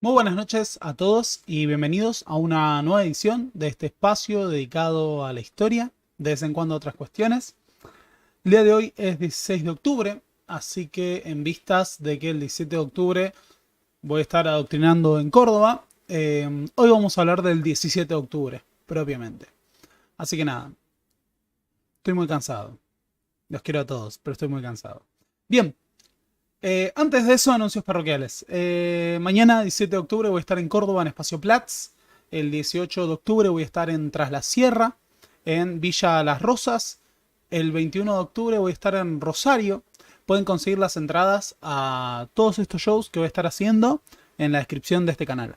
Muy buenas noches a todos y bienvenidos a una nueva edición de este espacio dedicado a la historia, de vez en cuando otras cuestiones. El día de hoy es 16 de octubre, así que en vistas de que el 17 de octubre voy a estar adoctrinando en Córdoba, hoy vamos a hablar del 17 de octubre, propiamente. Así que nada, estoy muy cansado. Los quiero a todos, pero estoy muy cansado. Bien, antes de eso, anuncios parroquiales. Mañana, 17 de octubre, voy a estar en Córdoba, en Espacio Platz. El 18 de octubre voy a estar en Tras la Sierra, en Villa Las Rosas. El 21 de octubre voy a estar en Rosario. Pueden conseguir las entradas a todos estos shows que voy a estar haciendo en la descripción de este canal.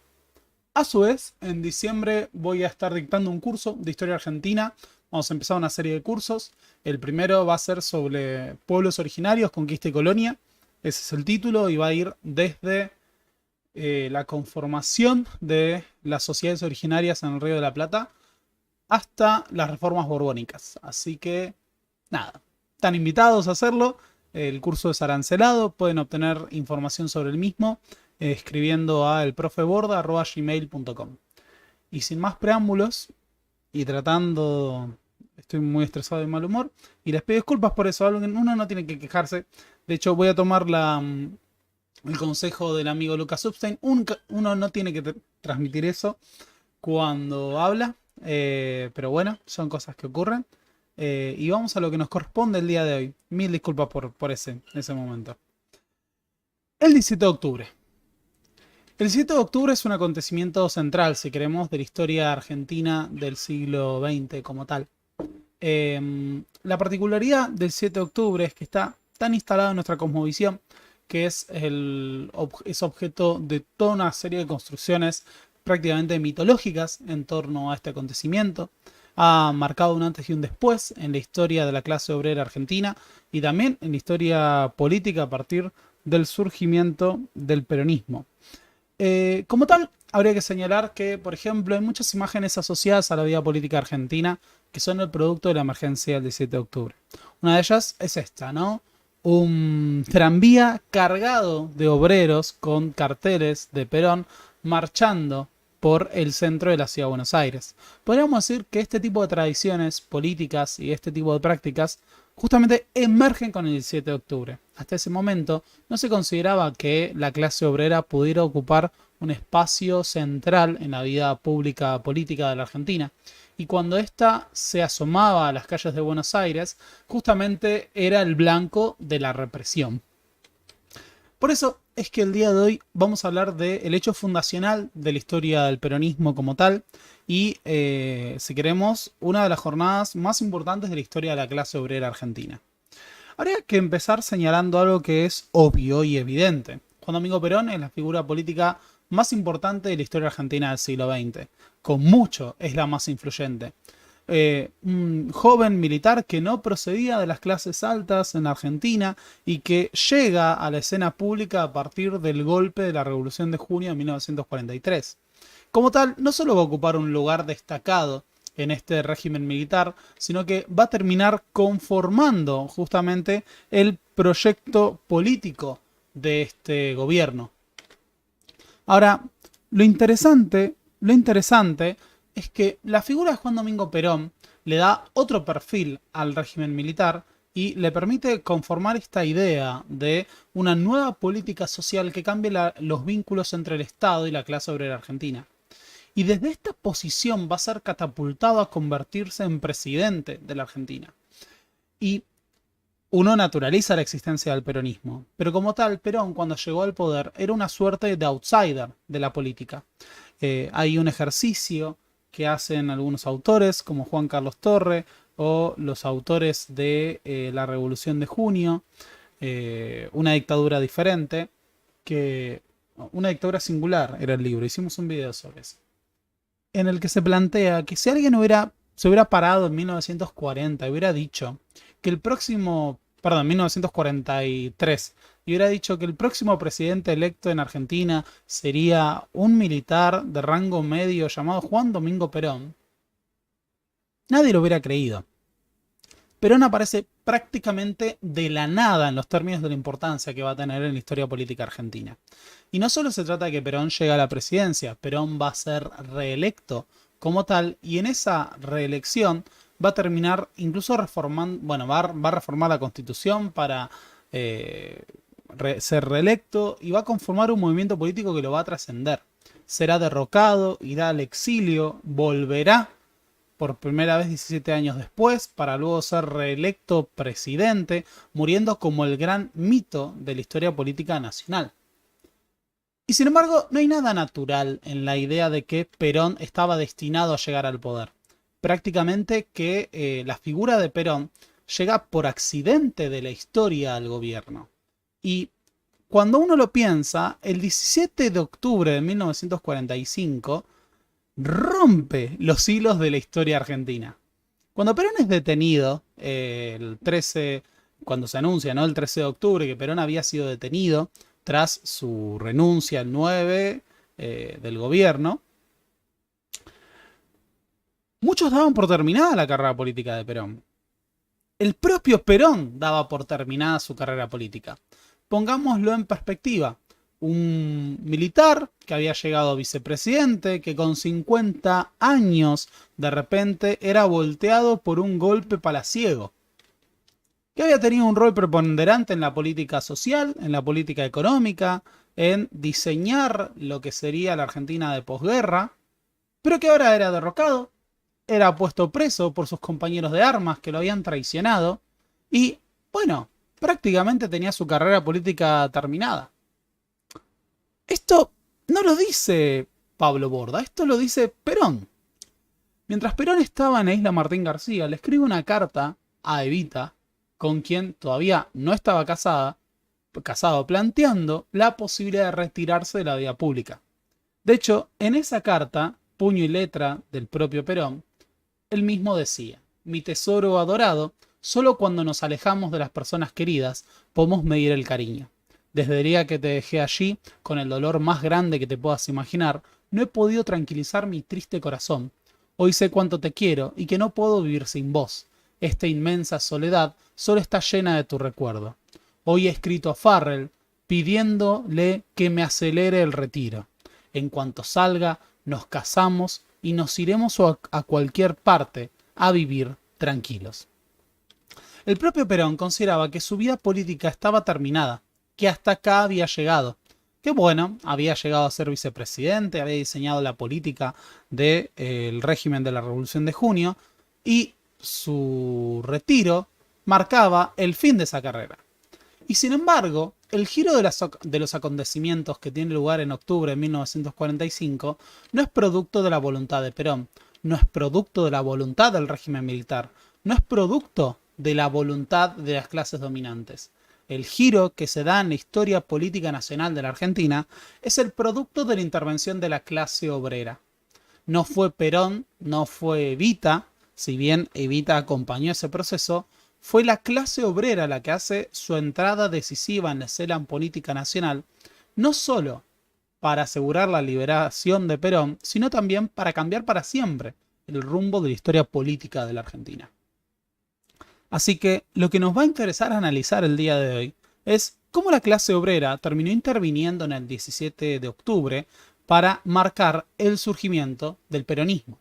A su vez, en diciembre voy a estar dictando un curso de historia argentina. Vamos a empezar una serie de cursos. El primero va a ser sobre pueblos originarios, conquista y colonia. Ese es el título y va a ir desde la conformación de las sociedades originarias en el Río de la Plata hasta las reformas borbónicas. Así que, nada, están invitados a hacerlo. El curso es arancelado, pueden obtener información sobre el mismo escribiendo a elprofeborda@gmail.com. Y sin más preámbulos, y tratando... Estoy muy estresado y de mal humor. Y les pido disculpas por eso. Uno no tiene que quejarse. De hecho, voy a tomar el consejo del amigo Lucas Substein. Uno no tiene que transmitir eso cuando habla. Pero bueno, son cosas que ocurren. Y vamos a lo que nos corresponde el día de hoy. Mil disculpas por ese momento. El 17 de octubre. El 7 de octubre es un acontecimiento central, si queremos, de la historia argentina del siglo XX como tal. La particularidad del 7 de octubre es que está tan instalado en nuestra cosmovisión que es objeto de toda una serie de construcciones prácticamente mitológicas en torno a este acontecimiento. Ha marcado un antes y un después en la historia de la clase obrera argentina y también en la historia política a partir del surgimiento del peronismo. Como tal, habría que señalar que, por ejemplo, hay muchas imágenes asociadas a la vida política argentina que son el producto de la emergencia del 17 de octubre. Una de ellas es esta, ¿no? Un tranvía cargado de obreros con carteles de Perón marchando por el centro de la ciudad de Buenos Aires. Podríamos decir que este tipo de tradiciones políticas y este tipo de prácticas justamente emergen con el 17 de octubre. Hasta ese momento no se consideraba que la clase obrera pudiera ocupar un espacio central en la vida pública política de la Argentina. Y cuando ésta se asomaba a las calles de Buenos Aires, justamente era el blanco de la represión. Por eso es que el día de hoy vamos a hablar del hecho fundacional de la historia del peronismo como tal y, si queremos, una de las jornadas más importantes de la historia de la clase obrera argentina. Habría que empezar señalando algo que es obvio y evidente. Juan Domingo Perón es la figura política más importante de la historia argentina del siglo XX. Con mucho es la más influyente. Un joven militar que no procedía de las clases altas en Argentina y que llega a la escena pública a partir del golpe de la Revolución de Junio de 1943. Como tal, no solo va a ocupar un lugar destacado en este régimen militar, sino que va a terminar conformando justamente el proyecto político de este gobierno. Ahora, lo interesante es que la figura de Juan Domingo Perón le da otro perfil al régimen militar y le permite conformar esta idea de una nueva política social que cambie los vínculos entre el Estado y la clase obrera argentina. Y desde esta posición va a ser catapultado a convertirse en presidente de la Argentina. Y uno naturaliza la existencia del peronismo, pero como tal, Perón cuando llegó al poder era una suerte de outsider de la política. Hay un ejercicio que hacen algunos autores, como Juan Carlos Torre, o los autores de la Revolución de Junio, una dictadura diferente, una dictadura singular era el libro, hicimos un video sobre eso, en el que se plantea que si alguien se hubiera parado en 1940 y hubiera dicho que el próximo, perdón, 1943, y hubiera dicho que el próximo presidente electo en Argentina sería un militar de rango medio llamado Juan Domingo Perón, nadie lo hubiera creído. Perón aparece prácticamente de la nada en los términos de la importancia que va a tener en la historia política argentina. Y no solo se trata de que Perón llegue a la presidencia, Perón va a ser reelecto como tal, y en esa reelección va a terminar incluso reformando, bueno, va a reformar la Constitución para ser reelecto, y va a conformar un movimiento político que lo va a trascender. Será derrocado, irá al exilio, volverá por primera vez 17 años después, para luego ser reelecto presidente, muriendo como el gran mito de la historia política nacional. Y sin embargo, no hay nada natural en la idea de que Perón estaba destinado a llegar al poder. Prácticamente que la figura de Perón llega por accidente de la historia al gobierno. Y cuando uno lo piensa, el 17 de octubre de 1945 rompe los hilos de la historia argentina. Cuando Perón es detenido, el 13, cuando se anuncia, ¿no?, el 13 de octubre, que Perón había sido detenido tras su renuncia el 9 del gobierno, muchos daban por terminada la carrera política de Perón. El propio Perón daba por terminada su carrera política. Pongámoslo en perspectiva. Un militar que había llegado a vicepresidente, que con 50 años de repente era volteado por un golpe palaciego, que había tenido un rol preponderante en la política social, en la política económica, en diseñar lo que sería la Argentina de posguerra, pero que ahora era derrocado, era puesto preso por sus compañeros de armas que lo habían traicionado y, bueno, prácticamente tenía su carrera política terminada. Esto no lo dice Pablo Borda, esto lo dice Perón. Mientras Perón estaba en la isla Martín García, le escribe una carta a Evita, con quien todavía no estaba casado, planteando la posibilidad de retirarse de la vida pública. De hecho, en esa carta, puño y letra del propio Perón, él mismo decía: mi tesoro adorado, solo cuando nos alejamos de las personas queridas podemos medir el cariño. Desde el día que te dejé allí, con el dolor más grande que te puedas imaginar, no he podido tranquilizar mi triste corazón. Hoy sé cuánto te quiero y que no puedo vivir sin vos. Esta inmensa soledad solo está llena de tu recuerdo. Hoy he escrito a Farrell pidiéndole que me acelere el retiro. En cuanto salga, nos casamos y nos iremos a cualquier parte a vivir tranquilos. El propio Perón consideraba que su vida política estaba terminada, que hasta acá había llegado. Que bueno, había llegado a ser vicepresidente, había diseñado la política del régimen de la Revolución de Junio y su retiro marcaba el fin de esa carrera. Y sin embargo, el giro de los acontecimientos que tiene lugar en octubre de 1945 no es producto de la voluntad de Perón, no es producto de la voluntad del régimen militar, no es producto de la voluntad de las clases dominantes. El giro que se da en la historia política nacional de la Argentina es el producto de la intervención de la clase obrera. No fue Perón, no fue Evita, si bien Evita acompañó ese proceso, fue la clase obrera la que hace su entrada decisiva en la escena política nacional, no solo para asegurar la liberación de Perón, sino también para cambiar para siempre el rumbo de la historia política de la Argentina. Así que lo que nos va a interesar analizar el día de hoy es cómo la clase obrera terminó interviniendo en el 17 de octubre para marcar el surgimiento del peronismo.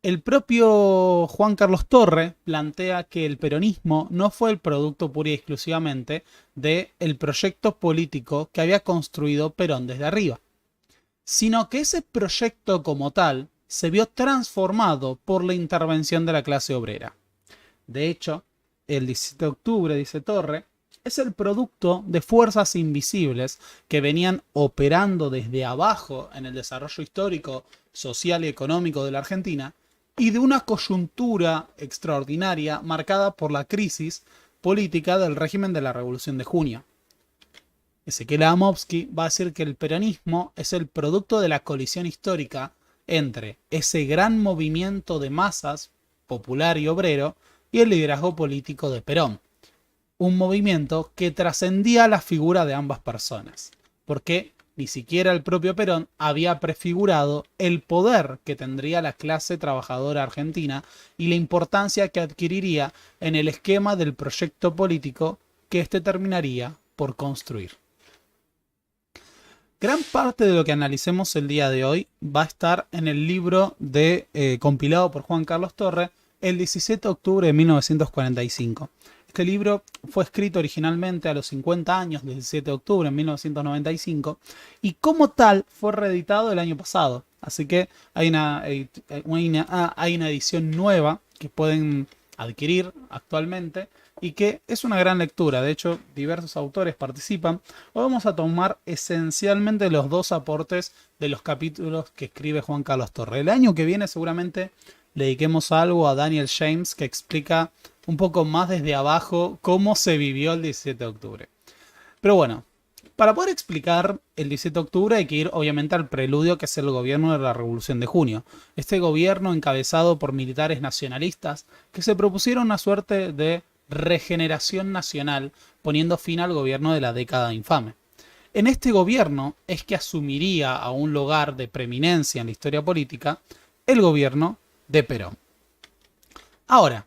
El propio Juan Carlos Torre plantea que el peronismo no fue el producto pura y exclusivamente del proyecto político que había construido Perón desde arriba, sino que ese proyecto como tal se vio transformado por la intervención de la clase obrera. De hecho, el 17 de octubre, dice Torre, es el producto de fuerzas invisibles que venían operando desde abajo en el desarrollo histórico, social y económico de la Argentina, y de una coyuntura extraordinaria marcada por la crisis política del régimen de la Revolución de Junio. Ezequiel Adamowski va a decir que el peronismo es el producto de la colisión histórica entre ese gran movimiento de masas, popular y obrero, y el liderazgo político de Perón. Un movimiento que trascendía la figura de ambas personas, porque ni siquiera el propio Perón había prefigurado el poder que tendría la clase trabajadora argentina y la importancia que adquiriría en el esquema del proyecto político que éste terminaría por construir. Gran parte de lo que analicemos el día de hoy va a estar en el libro compilado por Juan Carlos Torre el 17 de octubre de 1945. Este libro fue escrito originalmente a los 50 años, del 17 de octubre de 1995, y como tal fue reeditado el año pasado. Así que hay una edición nueva que pueden adquirir actualmente y que es una gran lectura. De hecho, diversos autores participan. Hoy vamos a tomar esencialmente los dos aportes de los capítulos que escribe Juan Carlos Torre. El año que viene seguramente le dediquemos algo a Daniel James, que explica un poco más desde abajo cómo se vivió el 17 de octubre. Pero bueno, para poder explicar el 17 de octubre hay que ir obviamente al preludio, que es el gobierno de la Revolución de Junio. Este gobierno encabezado por militares nacionalistas que se propusieron una suerte de regeneración nacional, poniendo fin al gobierno de la década infame. En este gobierno es que asumiría a un lugar de preeminencia en la historia política el gobierno de Perón. Ahora,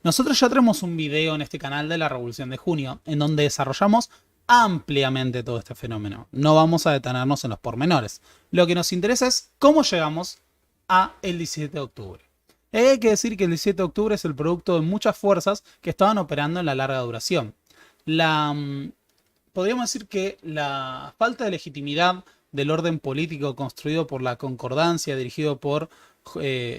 nosotros ya tenemos un video en este canal de la Revolución de Junio en donde desarrollamos ampliamente todo este fenómeno. No vamos a detenernos en los pormenores. Lo que nos interesa es cómo llegamos a el 17 de octubre. Hay que decir que el 17 de octubre es el producto de muchas fuerzas que estaban operando en la larga duración. Podríamos decir que la falta de legitimidad del orden político construido por la Concordancia, dirigido por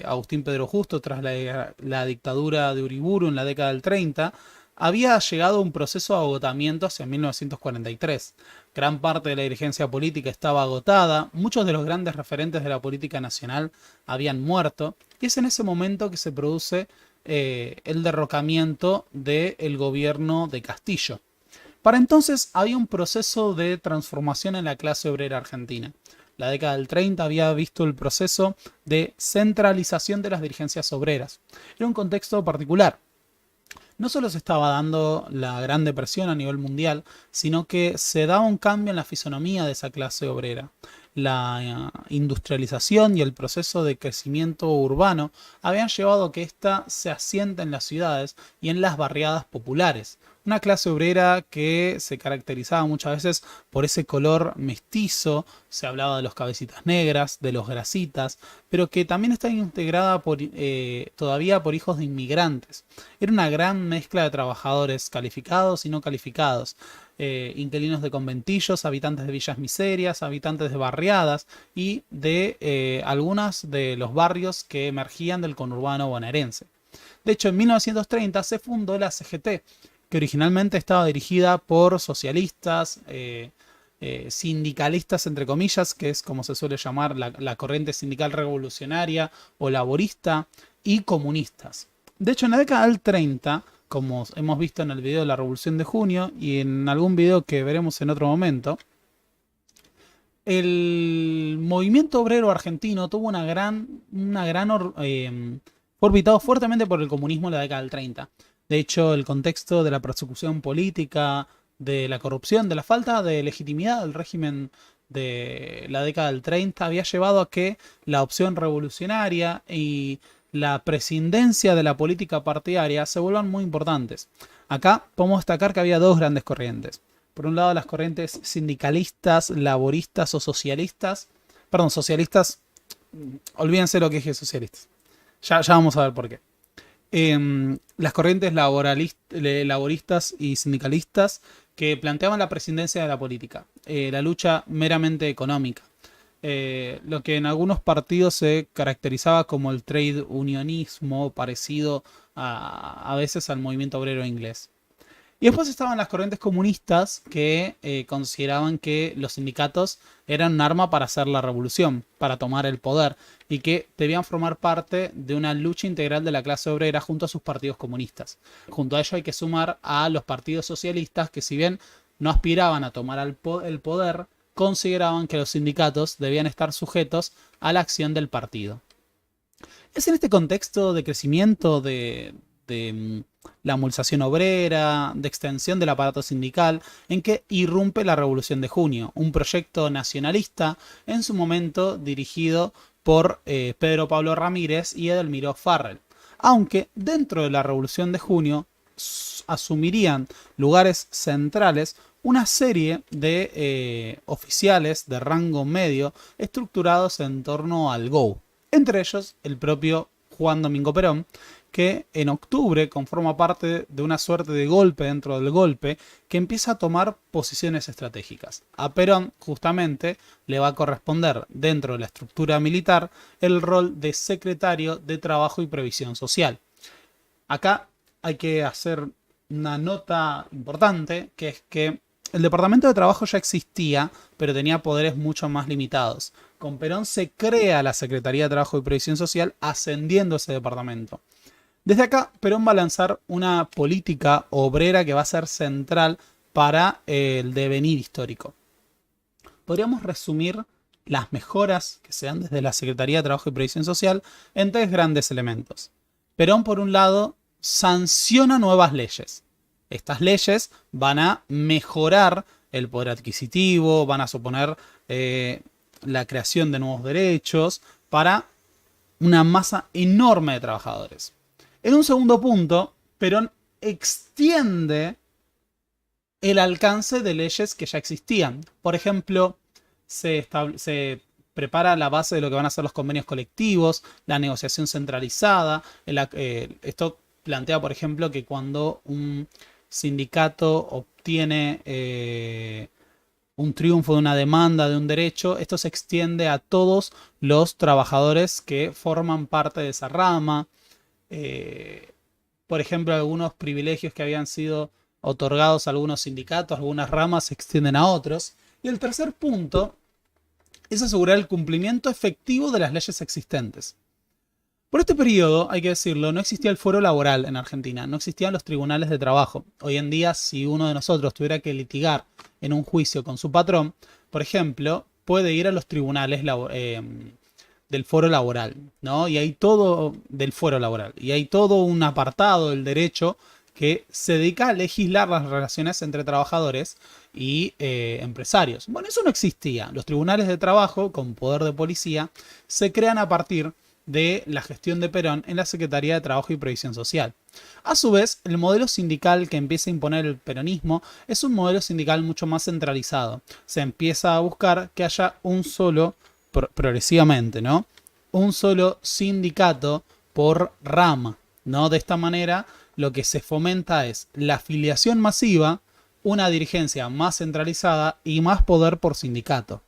Agustín Pedro Justo tras la dictadura de Uriburu en la década del 30, había llegado a un proceso de agotamiento hacia 1943. Gran parte de la dirigencia política estaba agotada, muchos de los grandes referentes de la política nacional habían muerto, y es en ese momento que se produce el derrocamiento del gobierno de Castillo. Para entonces había un proceso de transformación en la clase obrera argentina. La década del 30 había visto el proceso de centralización de las dirigencias obreras. Era un contexto particular. No solo se estaba dando la Gran Depresión a nivel mundial, sino que se daba un cambio en la fisonomía de esa clase obrera. La industrialización y el proceso de crecimiento urbano habían llevado a que ésta se asiente en las ciudades y en las barriadas populares. Una clase obrera que se caracterizaba muchas veces por ese color mestizo, se hablaba de los cabecitas negras, de los grasitas, pero que también está integrada todavía por hijos de inmigrantes. Era una gran mezcla de trabajadores calificados y no calificados, inquilinos de conventillos, habitantes de villas miserias, habitantes de barriadas y de algunos de los barrios que emergían del conurbano bonaerense. De hecho, en 1930 se fundó la CGT, que originalmente estaba dirigida por socialistas, sindicalistas entre comillas, que es como se suele llamar la corriente sindical revolucionaria o laborista, y comunistas. De hecho, en la década del 30, como hemos visto en el video de la Revolución de Junio y en algún video que veremos en otro momento, el movimiento obrero argentino tuvo fue orbitado fuertemente por el comunismo en la década del 30. De hecho, el contexto de la persecución política, de la corrupción, de la falta de legitimidad del régimen de la década del 30 había llevado a que la opción revolucionaria y la prescindencia de la política partidaria se vuelvan muy importantes. Acá podemos destacar que había dos grandes corrientes. Por un lado, las corrientes sindicalistas, laboristas o socialistas. Perdón, socialistas, olvídense lo que dije socialistas. Ya vamos a ver por qué. Las corrientes laboristas y sindicalistas que planteaban la prescindencia de la política, la lucha meramente económica, lo que en algunos partidos se caracterizaba como el trade unionismo, parecido a veces al movimiento obrero inglés. Y después estaban las corrientes comunistas que consideraban que los sindicatos eran un arma para hacer la revolución, para tomar el poder, y que debían formar parte de una lucha integral de la clase obrera junto a sus partidos comunistas. Junto a ello hay que sumar a los partidos socialistas que, si bien no aspiraban a tomar el poder, consideraban que los sindicatos debían estar sujetos a la acción del partido. Es en este contexto de crecimiento de la movilización obrera, de extensión del aparato sindical, en que irrumpe la Revolución de Junio, un proyecto nacionalista en su momento dirigido por Pedro Pablo Ramírez y Edelmiro Farrell. Aunque dentro de la Revolución de Junio asumirían lugares centrales una serie de oficiales de rango medio estructurados en torno al GO. Entre ellos el propio Juan Domingo Perón, que en octubre conforma parte de una suerte de golpe dentro del golpe que empieza a tomar posiciones estratégicas. A Perón justamente le va a corresponder dentro de la estructura militar el rol de secretario de Trabajo y Previsión Social. Acá hay que hacer una nota importante, que es que el Departamento de Trabajo ya existía, pero tenía poderes mucho más limitados. Con Perón se crea la Secretaría de Trabajo y Previsión Social, ascendiendo ese departamento. Desde acá, Perón va a lanzar una política obrera que va a ser central para el devenir histórico. Podríamos resumir las mejoras que se dan desde la Secretaría de Trabajo y Previsión Social en tres grandes elementos. Perón, por un lado, sanciona nuevas leyes. Estas leyes van a mejorar el poder adquisitivo, van a suponer la creación de nuevos derechos para una masa enorme de trabajadores. En un segundo punto, Perón extiende el alcance de leyes que ya existían. Por ejemplo, se prepara la base de lo que van a ser los convenios colectivos, la negociación centralizada. Esto plantea, por ejemplo, que cuando un sindicato obtiene un triunfo de una demanda, de un derecho, esto se extiende a todos los trabajadores que forman parte de esa rama. Por ejemplo, algunos privilegios que habían sido otorgados a algunos sindicatos, algunas ramas se extienden a otros. Y el tercer punto es asegurar el cumplimiento efectivo de las leyes existentes. Por este periodo, hay que decirlo, no existía el fuero laboral en Argentina, no existían los tribunales de trabajo. Hoy en día, si uno de nosotros tuviera que litigar en un juicio con su patrón, por ejemplo, puede ir a los tribunales del fuero laboral, ¿no? Y hay todo del fuero laboral. Y hay todo un apartado del derecho que se dedica a legislar las relaciones entre trabajadores y empresarios. Bueno, eso no existía. Los tribunales de trabajo, con poder de policía, se crean a partir de la gestión de Perón en la Secretaría de Trabajo y Previsión Social. A su vez, el modelo sindical que empieza a imponer el peronismo es un modelo sindical mucho más centralizado. Se empieza a buscar que haya un solo, progresivamente, ¿no? Un solo sindicato por rama, ¿no? De esta manera, lo que se fomenta es la afiliación masiva, una dirigencia más centralizada y más poder por sindicato.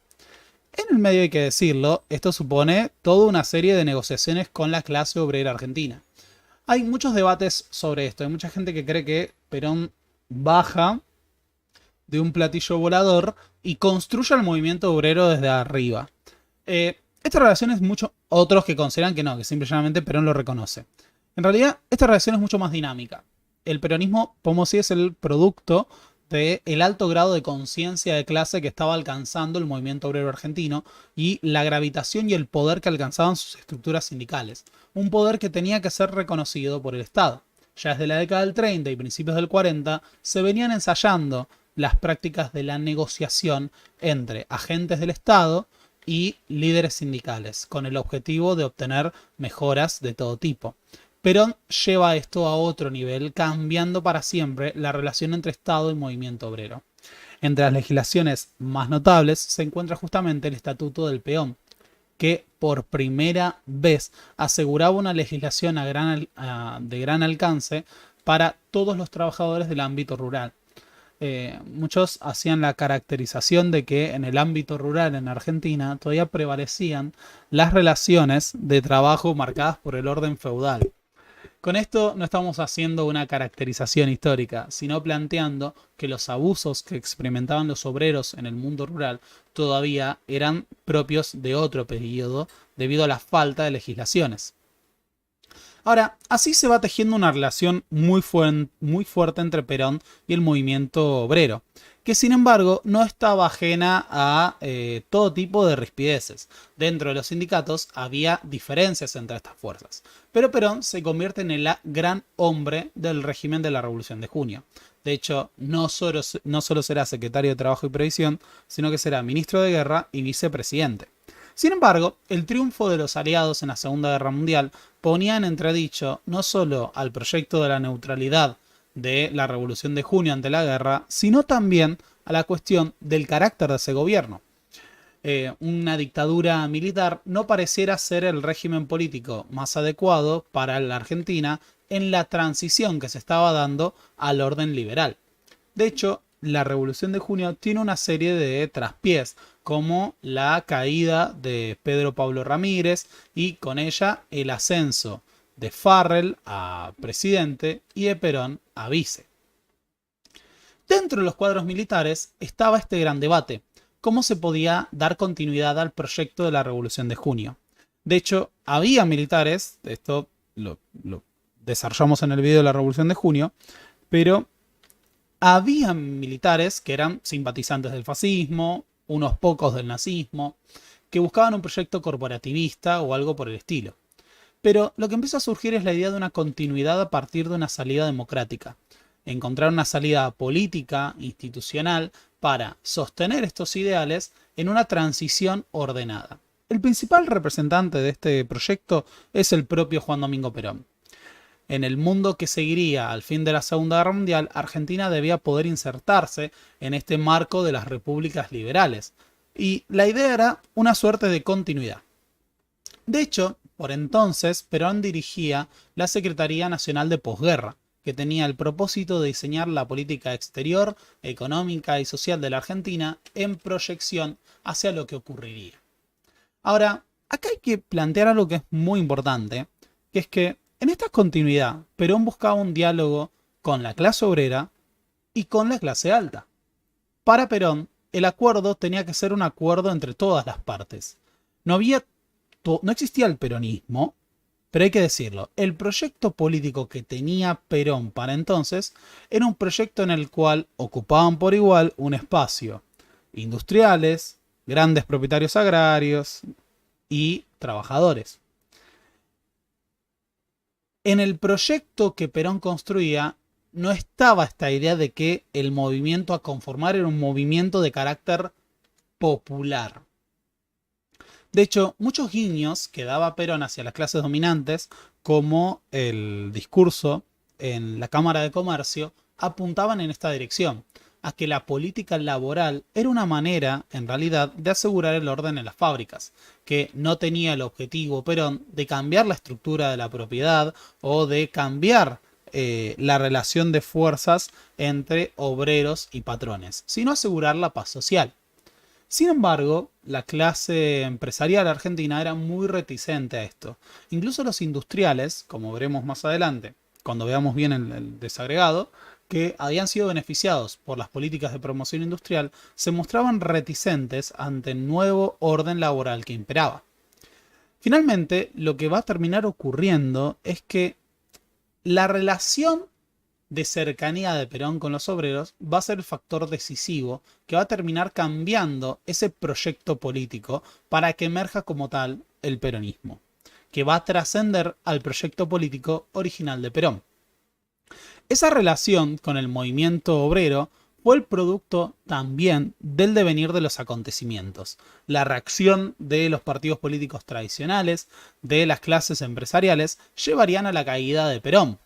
En el medio hay que decirlo, esto supone toda una serie de negociaciones con la clase obrera argentina. Hay muchos debates sobre esto, hay mucha gente que cree que Perón baja de un platillo volador y construye el movimiento obrero desde arriba. Esta relación es mucho, otros que consideran que no, que simplemente Perón lo reconoce. En realidad, esta relación es mucho más dinámica. El peronismo, como si es el producto del alto grado de conciencia de clase que estaba alcanzando el movimiento obrero argentino y la gravitación y el poder que alcanzaban sus estructuras sindicales. Un poder que tenía que ser reconocido por el Estado. Ya desde la década del 30 y principios del 40 se venían ensayando las prácticas de la negociación entre agentes del Estado y líderes sindicales, con el objetivo de obtener mejoras de todo tipo. Perón lleva esto a otro nivel, cambiando para siempre la relación entre Estado y movimiento obrero. Entre las legislaciones más notables se encuentra justamente el Estatuto del Peón, que por primera vez aseguraba una legislación de gran alcance para todos los trabajadores del ámbito rural. Muchos hacían la caracterización de que en el ámbito rural en Argentina todavía prevalecían las relaciones de trabajo marcadas por el orden feudal. Con esto no estamos haciendo una caracterización histórica, sino planteando que los abusos que experimentaban los obreros en el mundo rural todavía eran propios de otro periodo debido a la falta de legislaciones. Ahora, así se va tejiendo una relación muy fuerte entre Perón y el movimiento obrero, que sin embargo no estaba ajena a todo tipo de rispideces. Dentro de los sindicatos había diferencias entre estas fuerzas, pero Perón se convierte en el gran hombre del régimen de la Revolución de Junio. De hecho, no solo será secretario de Trabajo y Previsión, sino que será ministro de Guerra y vicepresidente. Sin embargo, el triunfo de los aliados en la Segunda Guerra Mundial ponía en entredicho no solo al proyecto de la neutralidad de la Revolución de Junio ante la guerra, sino también a la cuestión del carácter de ese gobierno. Una dictadura militar no pareciera ser el régimen político más adecuado para la Argentina en la transición que se estaba dando al orden liberal. De hecho, la Revolución de Junio tiene una serie de traspiés, como la caída de Pedro Pablo Ramírez y con ella el ascenso de Farrell a presidente y de Perón a vice. Dentro de los cuadros militares estaba este gran debate: cómo se podía dar continuidad al proyecto de la Revolución de Junio. De hecho, había militares, esto lo desarrollamos en el video de la Revolución de Junio, pero había militares que eran simpatizantes del fascismo, unos pocos del nazismo, que buscaban un proyecto corporativista o algo por el estilo. Pero lo que empieza a surgir es la idea de una continuidad a partir de una salida democrática. Encontrar una salida política, institucional, para sostener estos ideales en una transición ordenada. El principal representante de este proyecto es el propio Juan Domingo Perón. En el mundo que seguiría al fin de la Segunda Guerra Mundial, Argentina debía poder insertarse en este marco de las repúblicas liberales, y la idea era una suerte de continuidad. De hecho, por entonces, Perón dirigía la Secretaría Nacional de Posguerra, que tenía el propósito de diseñar la política exterior, económica y social de la Argentina en proyección hacia lo que ocurriría. Ahora, acá hay que plantear algo que es muy importante, que es que en esta continuidad, Perón buscaba un diálogo con la clase obrera y con la clase alta. Para Perón, el acuerdo tenía que ser un acuerdo entre todas las partes. No existía el peronismo, pero hay que decirlo, el proyecto político que tenía Perón para entonces era un proyecto en el cual ocupaban por igual un espacio industriales, grandes propietarios agrarios y trabajadores. En el proyecto que Perón construía no estaba esta idea de que el movimiento a conformar era un movimiento de carácter popular. De hecho, muchos guiños que daba Perón hacia las clases dominantes, como el discurso en la Cámara de Comercio, apuntaban en esta dirección, a que la política laboral era una manera, en realidad, de asegurar el orden en las fábricas, que no tenía el objetivo Perón de cambiar la estructura de la propiedad o de cambiar la relación de fuerzas entre obreros y patrones, sino asegurar la paz social. Sin embargo, la clase empresarial argentina era muy reticente a esto. Incluso los industriales, como veremos más adelante, cuando veamos bien el desagregado, que habían sido beneficiados por las políticas de promoción industrial, se mostraban reticentes ante el nuevo orden laboral que imperaba. Finalmente, lo que va a terminar ocurriendo es que la relación de cercanía de Perón con los obreros va a ser el factor decisivo que va a terminar cambiando ese proyecto político para que emerja como tal el peronismo, que va a trascender al proyecto político original de Perón. Esa relación con el movimiento obrero fue el producto también del devenir de los acontecimientos. La reacción de los partidos políticos tradicionales, de las clases empresariales, llevarían a la caída de Perón.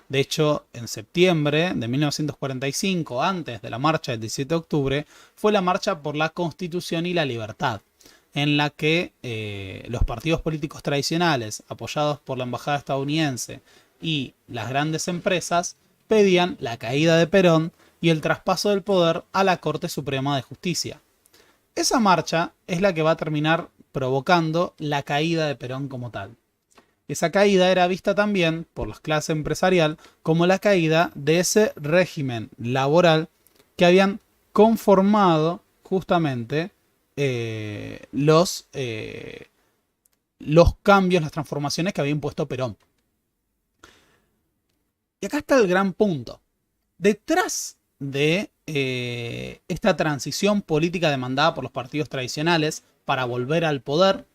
De hecho, en septiembre de 1945, antes de la marcha del 17 de octubre, fue la marcha por la Constitución y la Libertad, en la que los partidos políticos tradicionales, apoyados por la embajada estadounidense y las grandes empresas, pedían la caída de Perón y el traspaso del poder a la Corte Suprema de Justicia. Esa marcha es la que va a terminar provocando la caída de Perón como tal. Esa caída era vista también por la clase empresarial como la caída de ese régimen laboral que habían conformado justamente los cambios, las transformaciones que había impuesto Perón. Y acá está el gran punto. Detrás de esta transición política demandada por los partidos tradicionales para volver al poder,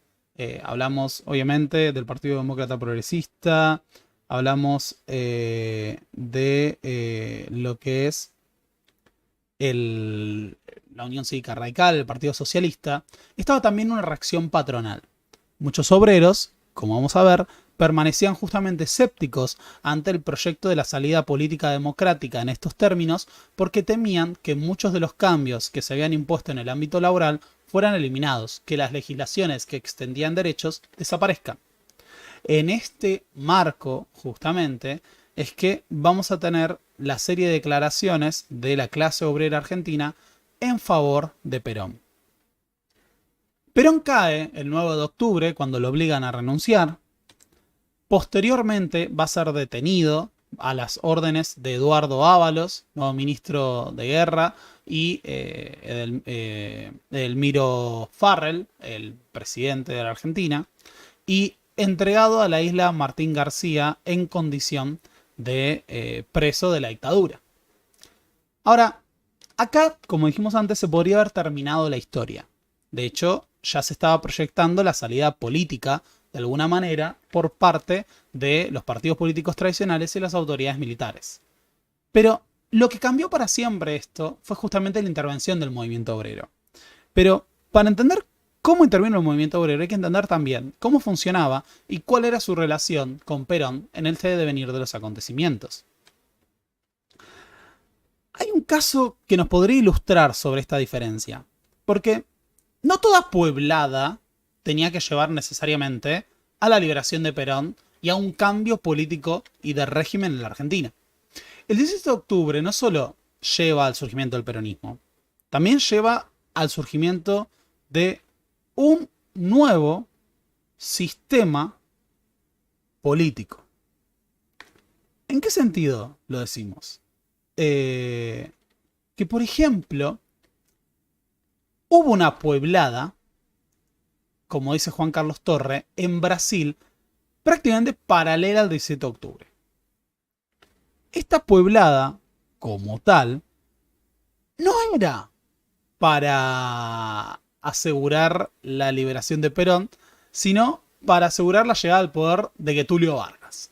hablamos obviamente del Partido Demócrata Progresista, hablamos de lo que es la Unión Cívica Radical, el Partido Socialista, estaba también una reacción patronal. Muchos obreros, como vamos a ver, permanecían justamente escépticos ante el proyecto de la salida política democrática en estos términos porque temían que muchos de los cambios que se habían impuesto en el ámbito laboral fueran eliminados, que las legislaciones que extendían derechos desaparezcan. En este marco, justamente, es que vamos a tener la serie de declaraciones de la clase obrera argentina en favor de Perón. Perón cae el 9 de octubre cuando lo obligan a renunciar. Posteriormente va a ser detenido a las órdenes de Eduardo Ábalos, nuevo ministro de Guerra, y Edelmiro Farrell, el presidente de la Argentina, y entregado a la isla Martín García en condición de preso de la dictadura. Ahora, acá, como dijimos antes, se podría haber terminado la historia. De hecho, ya se estaba proyectando la salida política, de alguna manera, por parte de los partidos políticos tradicionales y las autoridades militares. Pero lo que cambió para siempre esto fue justamente la intervención del movimiento obrero. Pero para entender cómo intervino el movimiento obrero hay que entender también cómo funcionaba y cuál era su relación con Perón en el devenir de los acontecimientos. Hay un caso que nos podría ilustrar sobre esta diferencia, porque no toda Pueblada tenía que llevar necesariamente a la liberación de Perón y a un cambio político y de régimen en la Argentina. El 17 de octubre no solo lleva al surgimiento del peronismo, también lleva al surgimiento de un nuevo sistema político. ¿En qué sentido lo decimos? Que por ejemplo, hubo una pueblada, como dice Juan Carlos Torre, en Brasil, prácticamente paralela al 17 de octubre. Esta pueblada, como tal, no era para asegurar la liberación de Perón, sino para asegurar la llegada al poder de Getúlio Vargas.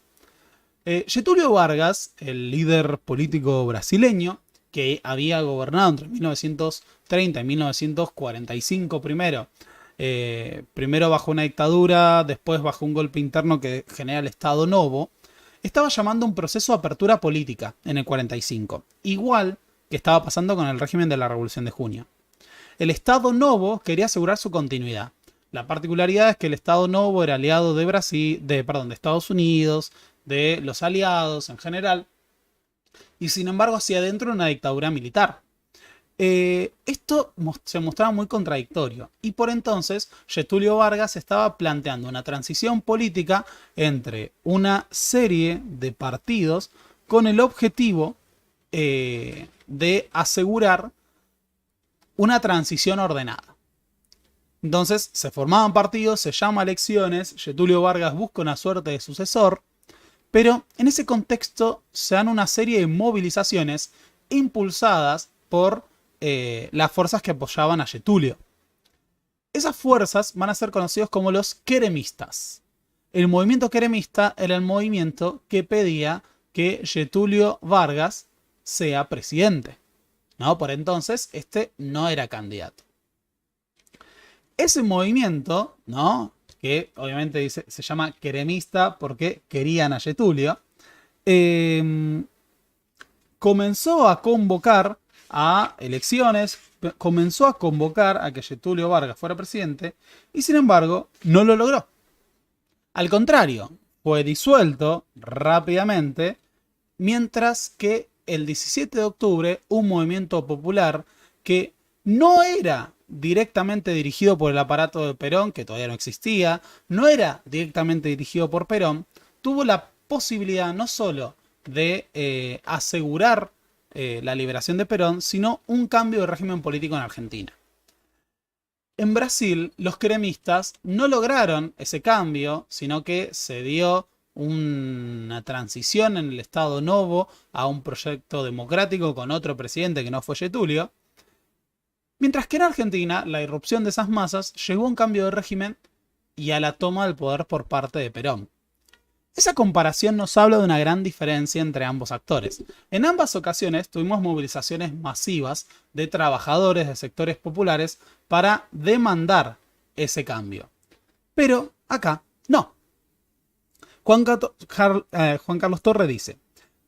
Getúlio Vargas, el líder político brasileño, que había gobernado entre 1930 y 1945 primero bajo una dictadura, después bajo un golpe interno que genera el Estado Novo, estaba llamando un proceso de apertura política en el 45, igual que estaba pasando con el régimen de la Revolución de Junio. El Estado Novo quería asegurar su continuidad. La particularidad es que el Estado Novo era aliado de de Estados Unidos, de los aliados en general, y sin embargo hacia adentro una dictadura militar. Esto se mostraba muy contradictorio y por entonces Getúlio Vargas estaba planteando una transición política entre una serie de partidos con el objetivo de asegurar una transición ordenada. Entonces se formaban partidos, se llama elecciones, Getúlio Vargas busca una suerte de sucesor, pero en ese contexto se dan una serie de movilizaciones impulsadas por las fuerzas que apoyaban a Getúlio. Esas fuerzas van a ser conocidos como los queremistas. El movimiento queremista era el movimiento que pedía que Getúlio Vargas sea presidente, ¿no? Por entonces, este no era candidato. Ese movimiento, ¿no? Que obviamente se llama queremista porque querían a Getúlio, comenzó a convocar a elecciones, comenzó a convocar a que Getúlio Vargas fuera presidente y sin embargo no lo logró. Al contrario, fue disuelto rápidamente, mientras que el 17 de octubre un movimiento popular que no era directamente dirigido por el aparato de Perón, que todavía no existía, no era directamente dirigido por Perón, tuvo la posibilidad no solo de asegurar la liberación de Perón, sino un cambio de régimen político en Argentina. En Brasil, los queremistas no lograron ese cambio, sino que se dio una transición en el Estado Novo a un proyecto democrático con otro presidente que no fue Getulio. Mientras que en Argentina, la irrupción de esas masas llevó a un cambio de régimen y a la toma del poder por parte de Perón. Esa comparación nos habla de una gran diferencia entre ambos actores. En ambas ocasiones tuvimos movilizaciones masivas de trabajadores de sectores populares para demandar ese cambio. Pero acá, no. Juan Carlos Torre dice: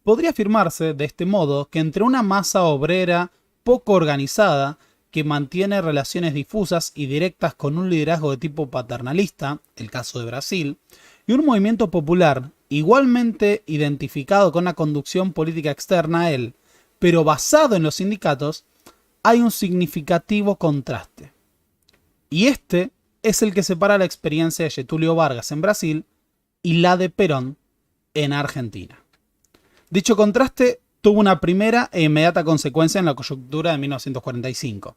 podría afirmarse de este modo que entre una masa obrera poco organizada, que mantiene relaciones difusas y directas con un liderazgo de tipo paternalista, el caso de Brasil, y un movimiento popular igualmente identificado con la conducción política externa a él, pero basado en los sindicatos, hay un significativo contraste. Y este es el que separa la experiencia de Getúlio Vargas en Brasil y la de Perón en Argentina. Dicho contraste tuvo una primera e inmediata consecuencia en la coyuntura de 1945.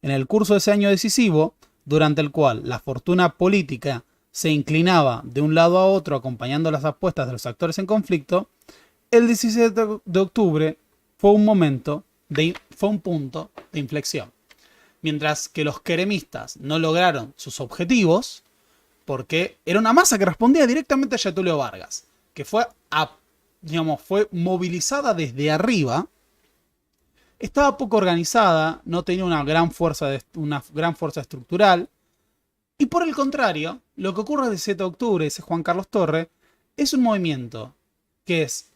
En el curso de ese año decisivo, durante el cual la fortuna política se inclinaba de un lado a otro acompañando las apuestas de los actores en conflicto, el 17 de octubre fue un punto de inflexión. Mientras que los queremistas no lograron sus objetivos, porque era una masa que respondía directamente a Getúlio Vargas, que fue movilizada desde arriba, estaba poco organizada, no tenía una gran fuerza estructural, y por el contrario, lo que ocurre el 17 de octubre, dice Juan Carlos Torre, es un movimiento que es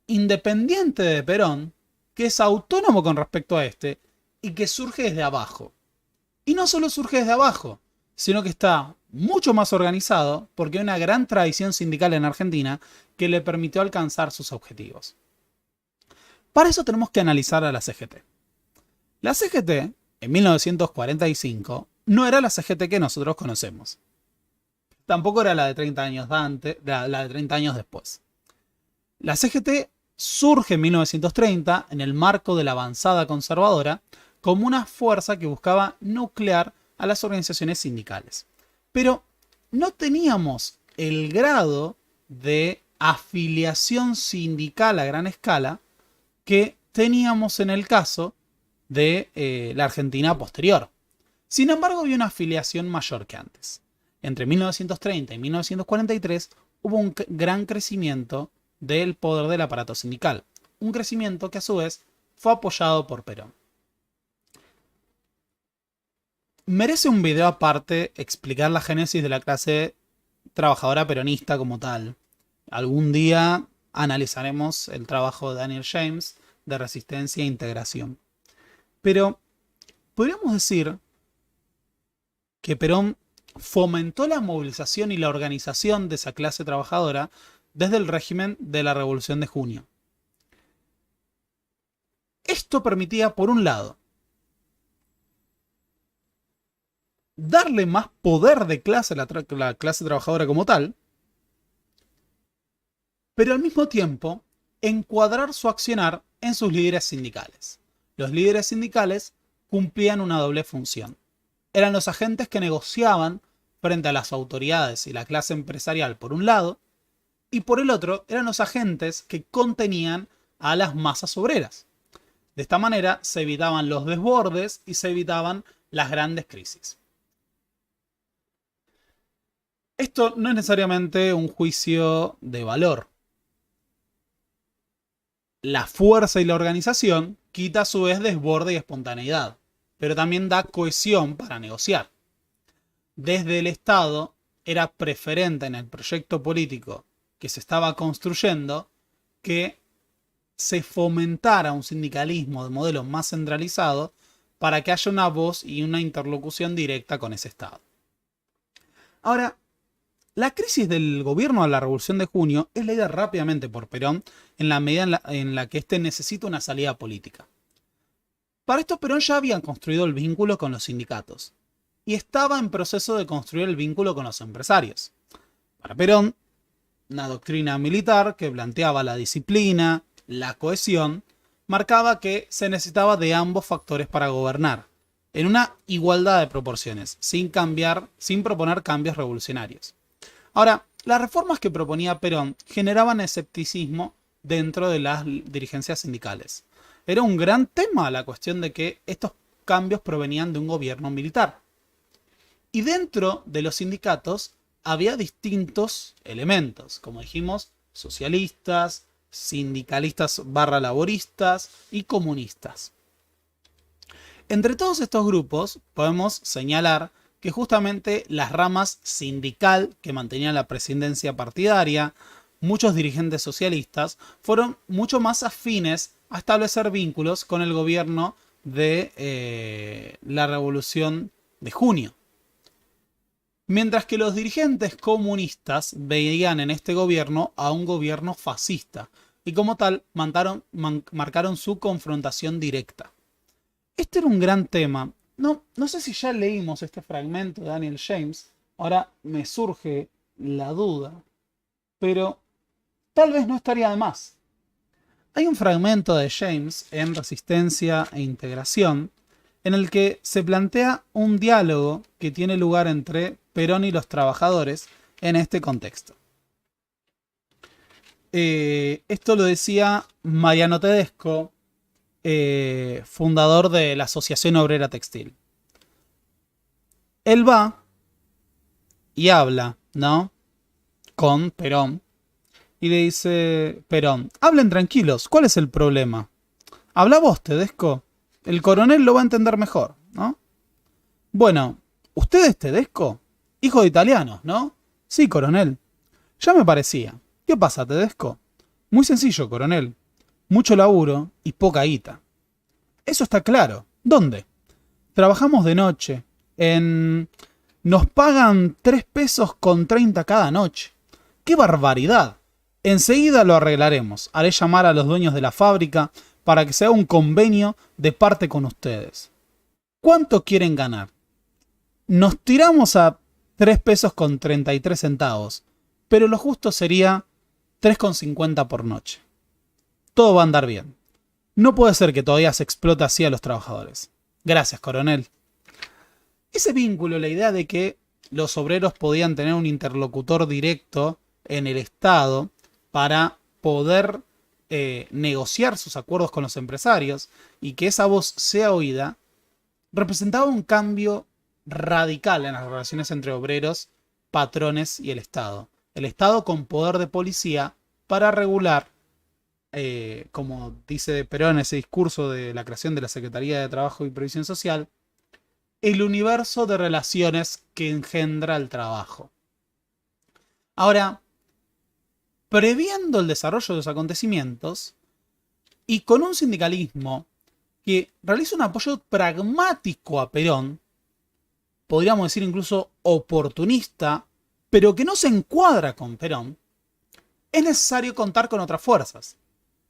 independiente de Perón, que es autónomo con respecto a este, y que surge desde abajo. Y no solo surge desde abajo, sino que está mucho más organizado porque hay una gran tradición sindical en Argentina que le permitió alcanzar sus objetivos. Para eso tenemos que analizar a la CGT. La CGT, en 1945, no era la CGT que nosotros conocemos. Tampoco era la de 30 años la de 30 años después. La CGT surge en 1930 en el marco de la avanzada conservadora como una fuerza que buscaba nuclear a las organizaciones sindicales. Pero no teníamos el grado de afiliación sindical a gran escala que teníamos en el caso de la Argentina posterior. Sin embargo, había una afiliación mayor que antes. Entre 1930 y 1943 hubo un gran crecimiento del poder del aparato sindical. Un crecimiento que a su vez fue apoyado por Perón. Merece un video aparte explicar la génesis de la clase trabajadora peronista como tal. Algún día analizaremos el trabajo de Daniel James de resistencia e integración. Pero podríamos decir que Perón fomentó la movilización y la organización de esa clase trabajadora desde el régimen de la Revolución de Junio. Esto permitía, por un lado, darle más poder de clase a la clase trabajadora como tal, pero al mismo tiempo encuadrar su accionar en sus líderes sindicales. Los líderes sindicales cumplían una doble función. Eran los agentes que negociaban frente a las autoridades y la clase empresarial por un lado, y por el otro eran los agentes que contenían a las masas obreras. De esta manera se evitaban los desbordes y se evitaban las grandes crisis. Esto no es necesariamente un juicio de valor. La fuerza y la organización quita a su vez desborde y espontaneidad, pero también da cohesión para negociar. Desde el Estado era preferente en el proyecto político que se estaba construyendo que se fomentara un sindicalismo de modelo más centralizado para que haya una voz y una interlocución directa con ese Estado. Ahora, la crisis del gobierno de la Revolución de Junio es leída rápidamente por Perón en la medida en la que éste necesita una salida política. Para esto Perón ya había construido el vínculo con los sindicatos y estaba en proceso de construir el vínculo con los empresarios. Para Perón, una doctrina militar que planteaba la disciplina, la cohesión, marcaba que se necesitaba de ambos factores para gobernar, en una igualdad de proporciones, sin proponer cambios revolucionarios. Ahora, las reformas que proponía Perón generaban escepticismo dentro de las dirigencias sindicales. Era un gran tema la cuestión de que estos cambios provenían de un gobierno militar. Y dentro de los sindicatos había distintos elementos, como dijimos, socialistas, sindicalistas barra laboristas y comunistas. Entre todos estos grupos podemos señalar que justamente las ramas sindical que mantenían la presidencia partidaria, muchos dirigentes socialistas, fueron mucho más afines a establecer vínculos con el gobierno de la Revolución de Junio. Mientras que los dirigentes comunistas veían en este gobierno a un gobierno fascista y como tal marcaron su confrontación directa. Este era un gran tema. No sé si ya leímos este fragmento de Daniel James. Ahora me surge la duda. Pero tal vez no estaría de más. Hay un fragmento de James en Resistencia e Integración en el que se plantea un diálogo que tiene lugar entre Perón y los trabajadores en este contexto. Esto lo decía Mariano Tedesco, fundador de la Asociación Obrera Textil. Él va y habla, ¿no?, con Perón y le dice: Perón, hablen tranquilos, ¿cuál es el problema? Habla vos, Tedesco. El coronel lo va a entender mejor, ¿no? Bueno, ¿usted es Tedesco? Hijo de italianos, ¿no? Sí, coronel. Ya me parecía. ¿Qué pasa, Tedesco? Muy sencillo, coronel. Mucho laburo y poca guita. Eso está claro. ¿Dónde? Trabajamos de noche. Nos pagan 3 pesos con 30 cada noche. ¡Qué barbaridad! Enseguida lo arreglaremos. Haré llamar a los dueños de la fábrica para que se haga un convenio de parte con ustedes. ¿Cuánto quieren ganar? Nos tiramos a 3 pesos con 33 centavos, pero lo justo sería 3,50 por noche. Todo va a andar bien. No puede ser que todavía se explote así a los trabajadores. Gracias, coronel. Ese vínculo, la idea de que los obreros podían tener un interlocutor directo en el Estado para poder negociar sus acuerdos con los empresarios y que esa voz sea oída, representaba un cambio radical en las relaciones entre obreros, patrones y el Estado. El Estado con poder de policía para regular, como dice Perón en ese discurso de la creación de la Secretaría de Trabajo y Previsión Social, el universo de relaciones que engendra el trabajo. Ahora, previendo el desarrollo de los acontecimientos y con un sindicalismo que realiza un apoyo pragmático a Perón, podríamos decir incluso oportunista, pero que no se encuadra con Perón, es necesario contar con otras fuerzas.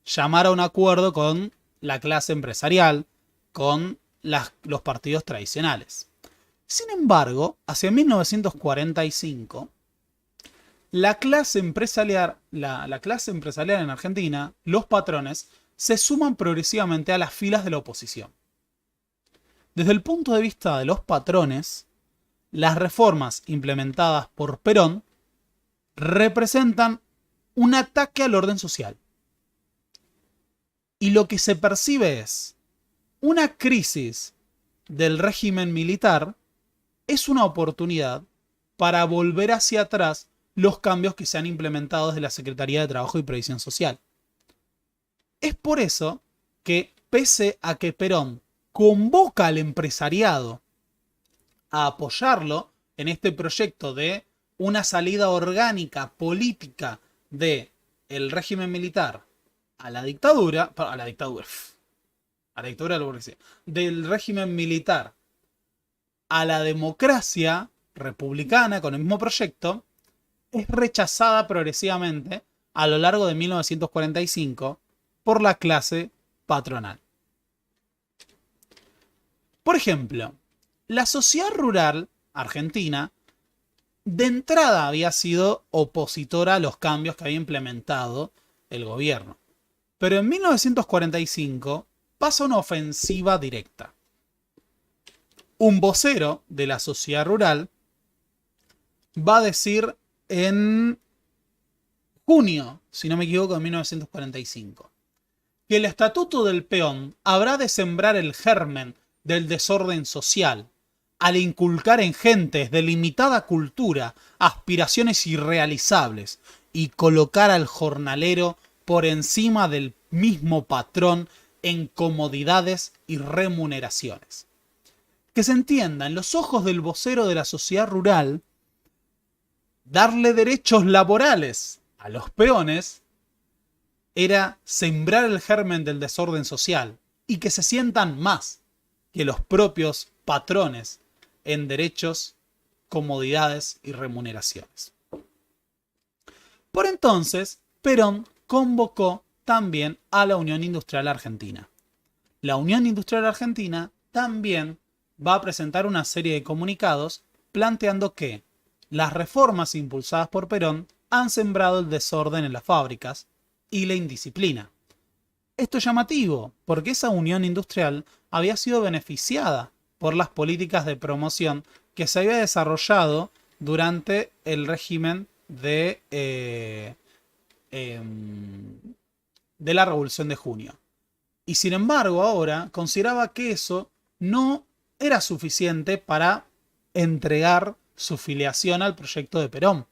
Llamar a un acuerdo con la clase empresarial, con los partidos tradicionales. Sin embargo, hacia 1945, la clase empresarial en Argentina, los patrones, se suman progresivamente a las filas de la oposición. Desde el punto de vista de los patrones, las reformas implementadas por Perón representan un ataque al orden social. Y lo que se percibe es una crisis del régimen militar es una oportunidad para volver hacia atrás los cambios que se han implementado desde la Secretaría de Trabajo y Previsión Social. Es por eso que, pese a que Perón convoca al empresariado a apoyarlo en este proyecto de una salida orgánica política del régimen militar a la dictadura de la burguesía, del régimen militar a la democracia republicana con el mismo proyecto, es rechazada progresivamente a lo largo de 1945 por la clase patronal. Por ejemplo, la sociedad rural argentina de entrada había sido opositora a los cambios que había implementado el gobierno. Pero en 1945 pasa una ofensiva directa. Un vocero de la sociedad rural va a decir en junio, si no me equivoco, de 1945. Que el estatuto del peón habrá de sembrar el germen del desorden social, al inculcar en gentes de limitada cultura aspiraciones irrealizables y colocar al jornalero por encima del mismo patrón en comodidades y remuneraciones. Que se entienda, en los ojos del vocero de la sociedad rural, darle derechos laborales a los peones era sembrar el germen del desorden social y que se sientan más que los propios patrones en derechos, comodidades y remuneraciones. Por entonces, Perón convocó también a la Unión Industrial Argentina. La Unión Industrial Argentina también va a presentar una serie de comunicados planteando que las reformas impulsadas por Perón han sembrado el desorden en las fábricas y la indisciplina. Esto es llamativo, porque esa unión industrial había sido beneficiada por las políticas de promoción que se había desarrollado durante el régimen de la Revolución de Junio. Y sin embargo, ahora consideraba que eso no era suficiente para entregar su filiación al proyecto de Perón.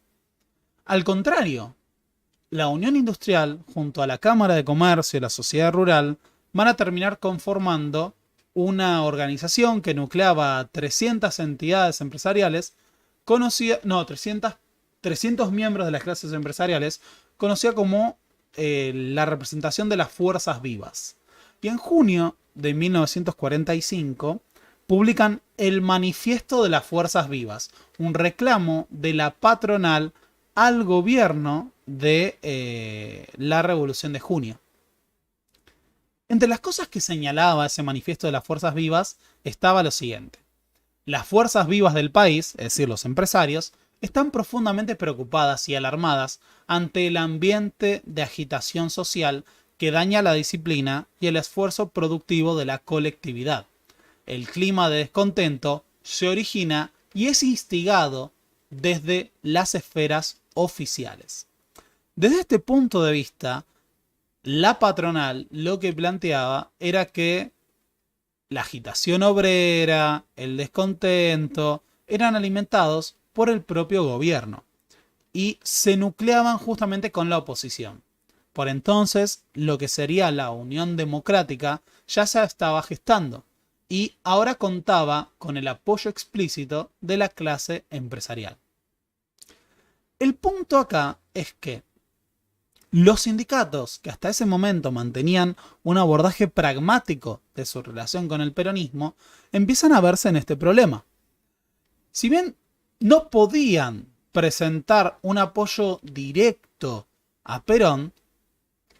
Al contrario, la Unión Industrial, junto a la Cámara de Comercio y la Sociedad Rural, van a terminar conformando una organización que nucleaba a 300 entidades empresariales, 300 miembros de las clases empresariales, conocida como la representación de las fuerzas vivas. Y en junio de 1945 publican el Manifiesto de las Fuerzas Vivas, un reclamo de la patronal al gobierno de la Revolución de Junio. Entre las cosas que señalaba ese manifiesto de las fuerzas vivas estaba lo siguiente. Las fuerzas vivas del país, es decir, los empresarios, están profundamente preocupadas y alarmadas ante el ambiente de agitación social que daña la disciplina y el esfuerzo productivo de la colectividad. El clima de descontento se origina y es instigado desde las esferas oficiales. Desde este punto de vista, la patronal lo que planteaba era que la agitación obrera, el descontento, eran alimentados por el propio gobierno y se nucleaban justamente con la oposición. Por entonces, lo que sería la Unión Democrática ya se estaba gestando y ahora contaba con el apoyo explícito de la clase empresarial. El punto acá es que los sindicatos, que hasta ese momento mantenían un abordaje pragmático de su relación con el peronismo, empiezan a verse en este problema. Si bien no podían presentar un apoyo directo a Perón,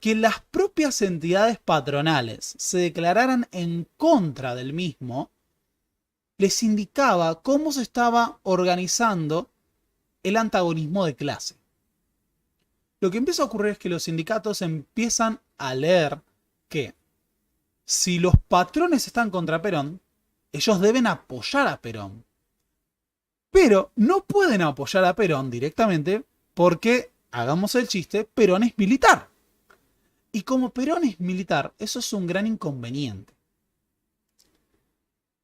que las propias entidades patronales se declararan en contra del mismo, les indicaba cómo se estaba organizando el antagonismo de clase. Lo que empieza a ocurrir es que los sindicatos empiezan a leer que si los patrones están contra Perón, ellos deben apoyar a Perón. Pero no pueden apoyar a Perón directamente porque, hagamos el chiste, Perón es militar. Y como Perón es militar, eso es un gran inconveniente.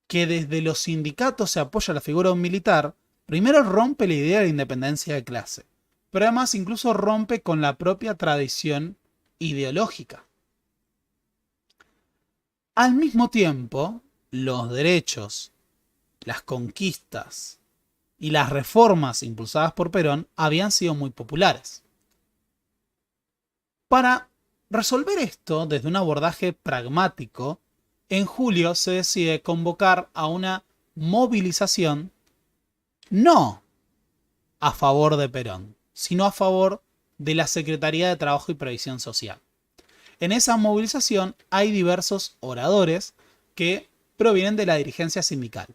Que desde los sindicatos se apoya la figura de un militar, primero rompe la idea de independencia de clase, pero además incluso rompe con la propia tradición ideológica. Al mismo tiempo, los derechos, las conquistas y las reformas impulsadas por Perón habían sido muy populares. Para resolver esto desde un abordaje pragmático, en julio se decide convocar a una movilización no a favor de Perón, sino a favor de la Secretaría de Trabajo y Previsión Social. En esa movilización hay diversos oradores que provienen de la dirigencia sindical.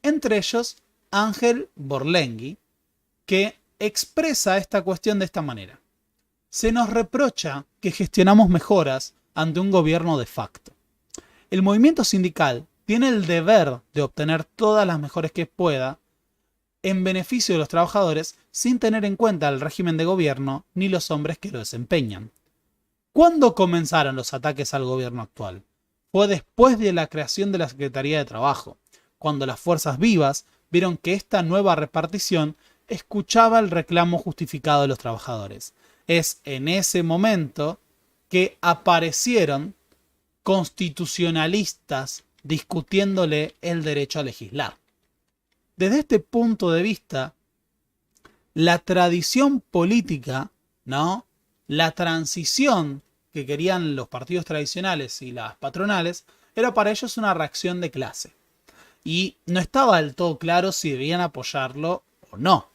Entre ellos, Ángel Borlengui, que expresa esta cuestión de esta manera. Se nos reprocha que gestionamos mejoras ante un gobierno de facto. El movimiento sindical tiene el deber de obtener todas las mejoras que pueda en beneficio de los trabajadores sin tener en cuenta el régimen de gobierno ni los hombres que lo desempeñan. ¿Cuándo comenzaron los ataques al gobierno actual? Fue después de la creación de la Secretaría de Trabajo, cuando las fuerzas vivas vieron que esta nueva repartición escuchaba el reclamo justificado de los trabajadores. Es en ese momento que aparecieron constitucionalistas discutiéndole el derecho a legislar. Desde este punto de vista, la tradición política, ¿no? La transición que querían los partidos tradicionales y las patronales era para ellos una reacción de clase. Y no estaba del todo claro si debían apoyarlo o no.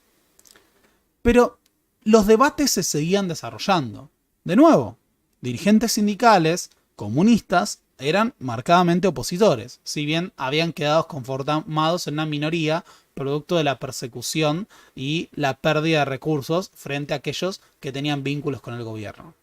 Pero los debates se seguían desarrollando. De nuevo, dirigentes sindicales, comunistas, eran marcadamente opositores, si bien habían quedado conformados en una minoría producto de la persecución y la pérdida de recursos frente a aquellos que tenían vínculos con el gobierno.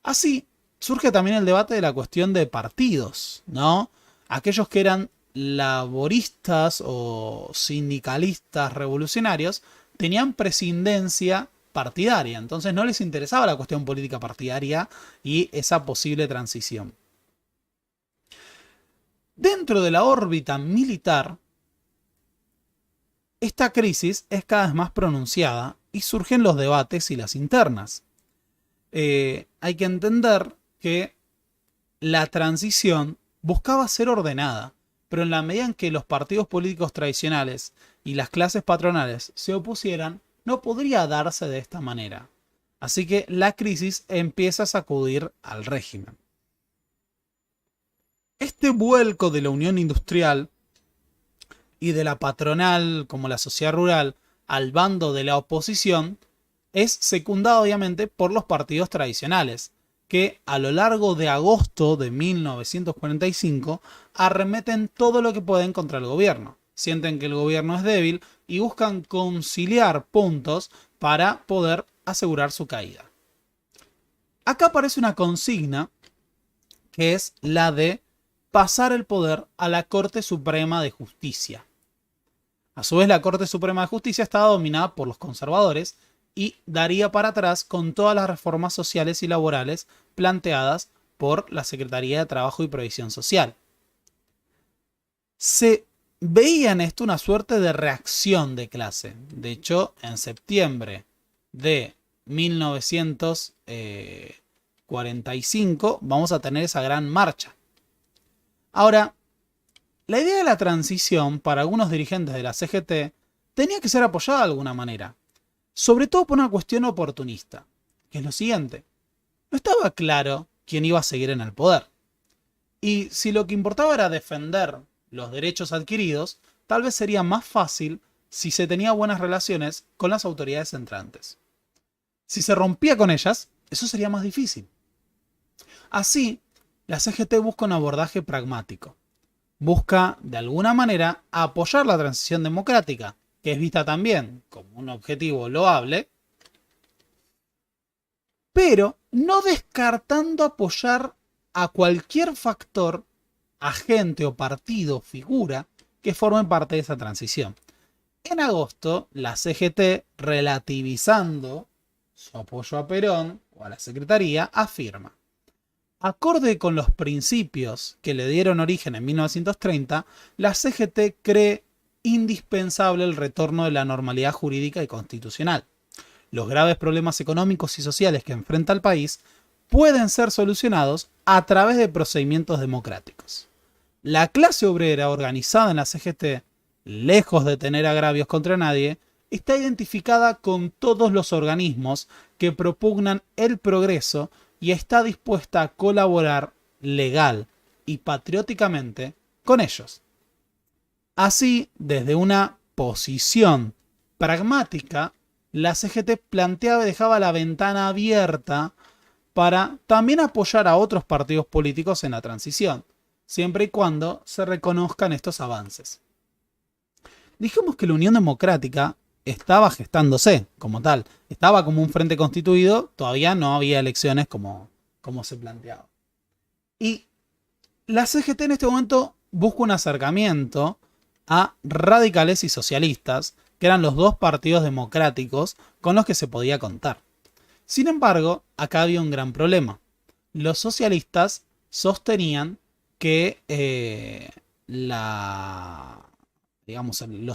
Así surge también el debate de la cuestión de partidos, ¿no? Aquellos que eran laboristas o sindicalistas revolucionarios tenían presidencia partidaria, entonces no les interesaba la cuestión política partidaria y esa posible transición. Dentro de la órbita militar, esta crisis es cada vez más pronunciada y surgen los debates y las internas. Hay que entender que la transición buscaba ser ordenada, pero en la medida en que los partidos políticos tradicionales y las clases patronales se opusieran, no podría darse de esta manera. Así que la crisis empieza a sacudir al régimen. Este vuelco de la unión industrial y de la patronal como la sociedad rural al bando de la oposición es secundado obviamente por los partidos tradicionales, que a lo largo de agosto de 1945 arremeten todo lo que pueden contra el gobierno. Sienten que el gobierno es débil y buscan conciliar puntos para poder asegurar su caída. Acá aparece una consigna que es la de pasar el poder a la Corte Suprema de Justicia. A su vez, la Corte Suprema de Justicia estaba dominada por los conservadores y daría para atrás con todas las reformas sociales y laborales planteadas por la Secretaría de Trabajo y Previsión Social. Se veía en esto una suerte de reacción de clase. De hecho, en septiembre de 1945 vamos a tener esa gran marcha. Ahora, la idea de la transición para algunos dirigentes de la CGT tenía que ser apoyada de alguna manera, sobre todo por una cuestión oportunista, que es lo siguiente: no estaba claro quién iba a seguir en el poder. Y si lo que importaba era defender los derechos adquiridos, tal vez sería más fácil si se tenía buenas relaciones con las autoridades entrantes. Si se rompía con ellas, eso sería más difícil. Así, la CGT busca un abordaje pragmático. Busca, de alguna manera, apoyar la transición democrática, que es vista también como un objetivo loable, pero no descartando apoyar a cualquier factor, agente o partido, figura, que forme parte de esa transición. En agosto, la CGT, relativizando su apoyo a Perón o a la Secretaría, afirma: acorde con los principios que le dieron origen en 1930, la CGT cree indispensable el retorno de la normalidad jurídica y constitucional. Los graves problemas económicos y sociales que enfrenta el país pueden ser solucionados a través de procedimientos democráticos. La clase obrera organizada en la CGT, lejos de tener agravios contra nadie, está identificada con todos los organismos que propugnan el progreso y está dispuesta a colaborar legal y patrióticamente con ellos. Así, desde una posición pragmática, la CGT planteaba y dejaba la ventana abierta para también apoyar a otros partidos políticos en la transición, siempre y cuando se reconozcan estos avances. Dijimos que la Unión Democrática estaba gestándose como tal, estaba como un frente constituido, todavía no había elecciones como se planteaba. Y la CGT en este momento busca un acercamiento a radicales y socialistas que que eran los dos partidos democráticos con los que se podía contar. Sin embargo, acá había un gran problema. Los socialistas sostenían que los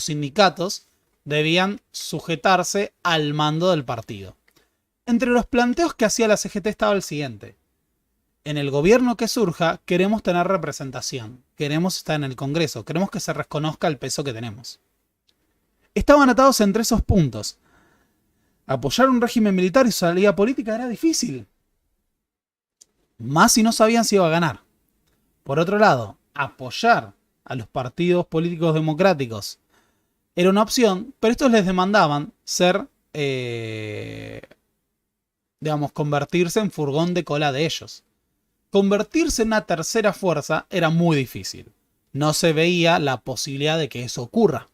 sindicatos debían sujetarse al mando del partido. Entre los planteos que hacía la CGT estaba el siguiente: en el gobierno que surja queremos tener representación, queremos estar en el Congreso, queremos que se reconozca el peso que tenemos. Estaban atados entre esos puntos. Apoyar un régimen militar y su salida política era difícil, más si no sabían si iba a ganar. Por otro lado, apoyar a los partidos políticos democráticos era una opción, pero estos les demandaban ser, convertirse en furgón de cola de ellos. Convertirse en una tercera fuerza era muy difícil. No se veía la posibilidad de que eso ocurra.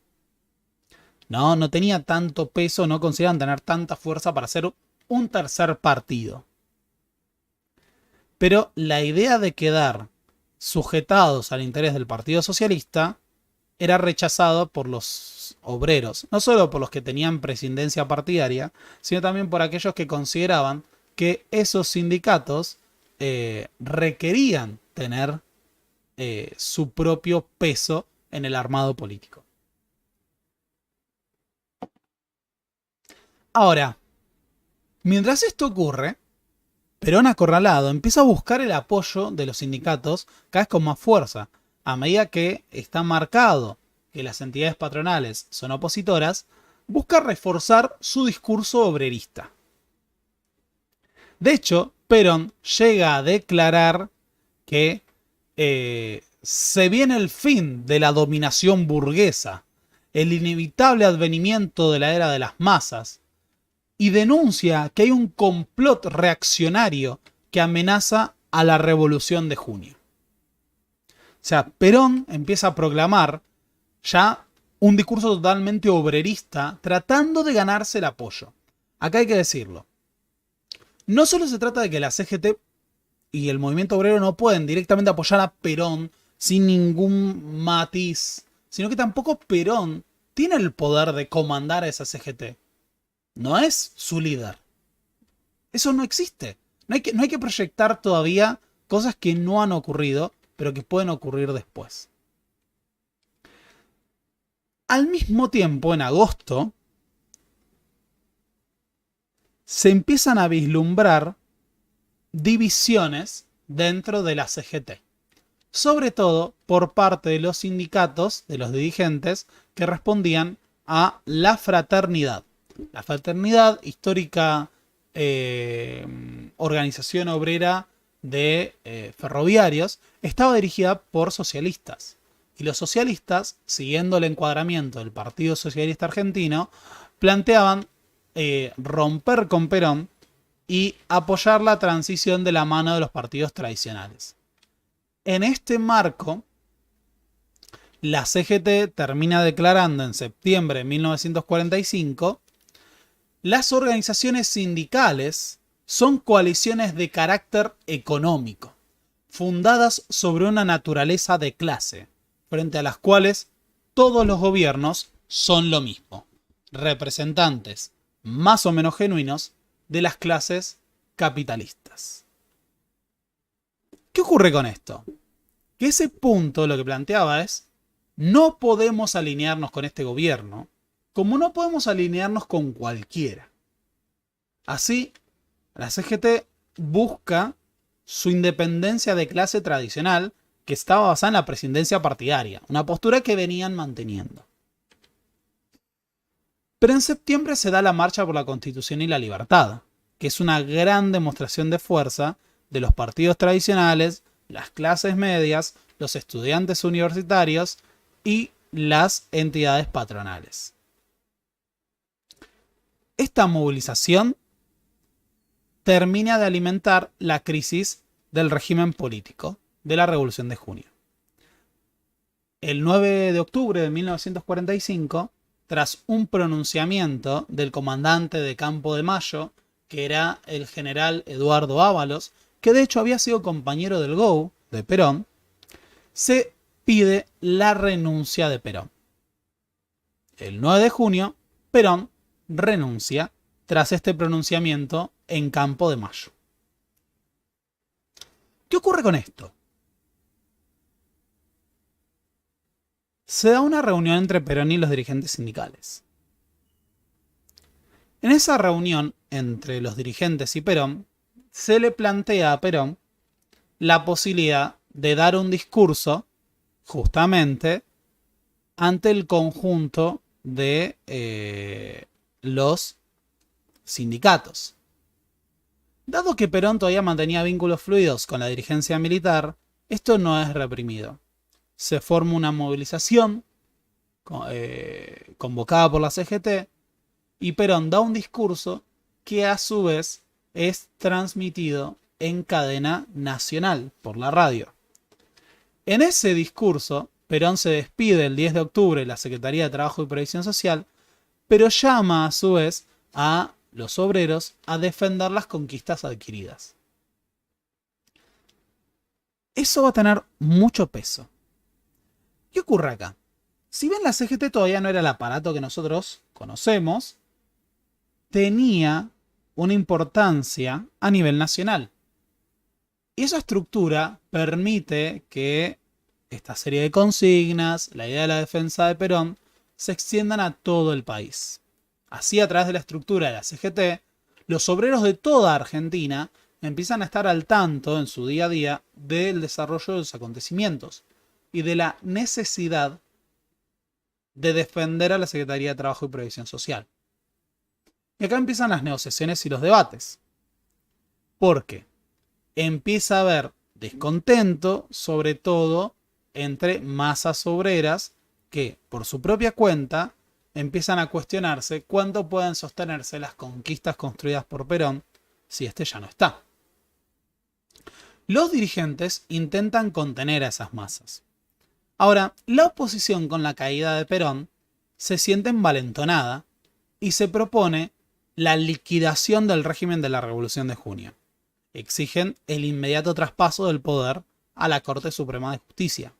No tenía tanto peso, no consideraban tener tanta fuerza para ser un tercer partido. Pero la idea de quedar sujetados al interés del Partido Socialista era rechazado por los obreros, no solo por los que tenían presidencia partidaria, sino también por aquellos que consideraban que esos sindicatos requerían tener su propio peso en el armado político. Ahora, mientras esto ocurre, Perón, acorralado, empieza a buscar el apoyo de los sindicatos cada vez con más fuerza. A medida que está marcado que las entidades patronales son opositoras, busca reforzar su discurso obrerista. De hecho, Perón llega a declarar que se viene el fin de la dominación burguesa, el inevitable advenimiento de la era de las masas, y denuncia que hay un complot reaccionario que amenaza a la Revolución de Junio. O sea, Perón empieza a proclamar ya un discurso totalmente obrerista, tratando de ganarse el apoyo. Acá hay que decirlo. No solo se trata de que la CGT y el movimiento obrero no pueden directamente apoyar a Perón sin ningún matiz, sino que tampoco Perón tiene el poder de comandar a esa CGT. No es su líder. Eso no existe. No hay que proyectar todavía cosas que no han ocurrido, pero que pueden ocurrir después. Al mismo tiempo, en agosto, se empiezan a vislumbrar divisiones dentro de la CGT. Sobre todo por parte de los sindicatos, de los dirigentes, que respondían a la fraternidad. La fraternidad, histórica organización obrera de ferroviarios, estaba dirigida por socialistas. Y los socialistas, siguiendo el encuadramiento del Partido Socialista Argentino, planteaban romper con Perón y apoyar la transición de la mano de los partidos tradicionales. En este marco, la CGT termina declarando en septiembre de 1945: las organizaciones sindicales son coaliciones de carácter económico, fundadas sobre una naturaleza de clase, frente a las cuales todos los gobiernos son lo mismo, representantes más o menos genuinos de las clases capitalistas. ¿Qué ocurre con esto? Que ese punto lo que planteaba es: no podemos alinearnos con este gobierno, como no podemos alinearnos con cualquiera. Así, la CGT busca su independencia de clase tradicional, que estaba basada en la presidencia partidaria, una postura que venían manteniendo. Pero en septiembre se da la Marcha por la Constitución y la Libertad, que es una gran demostración de fuerza de los partidos tradicionales, las clases medias, los estudiantes universitarios y las entidades patronales. Esta movilización termina de alimentar la crisis del régimen político de la Revolución de Junio. El 9 de octubre de 1945, tras un pronunciamiento del comandante de Campo de Mayo, que era el general Eduardo Ábalos, que de hecho había sido compañero del GOU de Perón, se pide la renuncia de Perón. El 9 de junio Perón renuncia tras este pronunciamiento en Campo de Mayo. ¿Qué ocurre con esto? Se da una reunión entre Perón y los dirigentes sindicales. En esa reunión entre los dirigentes y Perón, se le plantea a Perón la posibilidad de dar un discurso justamente ante el conjunto de los sindicatos. Dado que Perón todavía mantenía vínculos fluidos con la dirigencia militar, esto no es reprimido. Se forma una movilización convocada por la CGT y Perón da un discurso que a su vez es transmitido en cadena nacional por la radio. En ese discurso, Perón se despide el 10 de octubre de la Secretaría de Trabajo y Previsión Social, pero llama a su vez a los obreros a defender las conquistas adquiridas. Eso va a tener mucho peso. ¿Qué ocurre acá? Si bien la CGT todavía no era el aparato que nosotros conocemos, tenía una importancia a nivel nacional. Y esa estructura permite que esta serie de consignas, la idea de la defensa de Perón, se extiendan a todo el país. Así, a través de la estructura de la CGT, los obreros de toda Argentina empiezan a estar al tanto en su día a día del desarrollo de los acontecimientos y de la necesidad de defender a la Secretaría de Trabajo y Previsión Social. Y acá empiezan las negociaciones y los debates. Porque empieza a haber descontento, sobre todo entre masas obreras que, por su propia cuenta, empiezan a cuestionarse cuánto pueden sostenerse las conquistas construidas por Perón si este ya no está. Los dirigentes intentan contener a esas masas. Ahora, la oposición con la caída de Perón se siente envalentonada y se propone la liquidación del régimen de la Revolución de Junio. Exigen el inmediato traspaso del poder a la Corte Suprema de Justicia.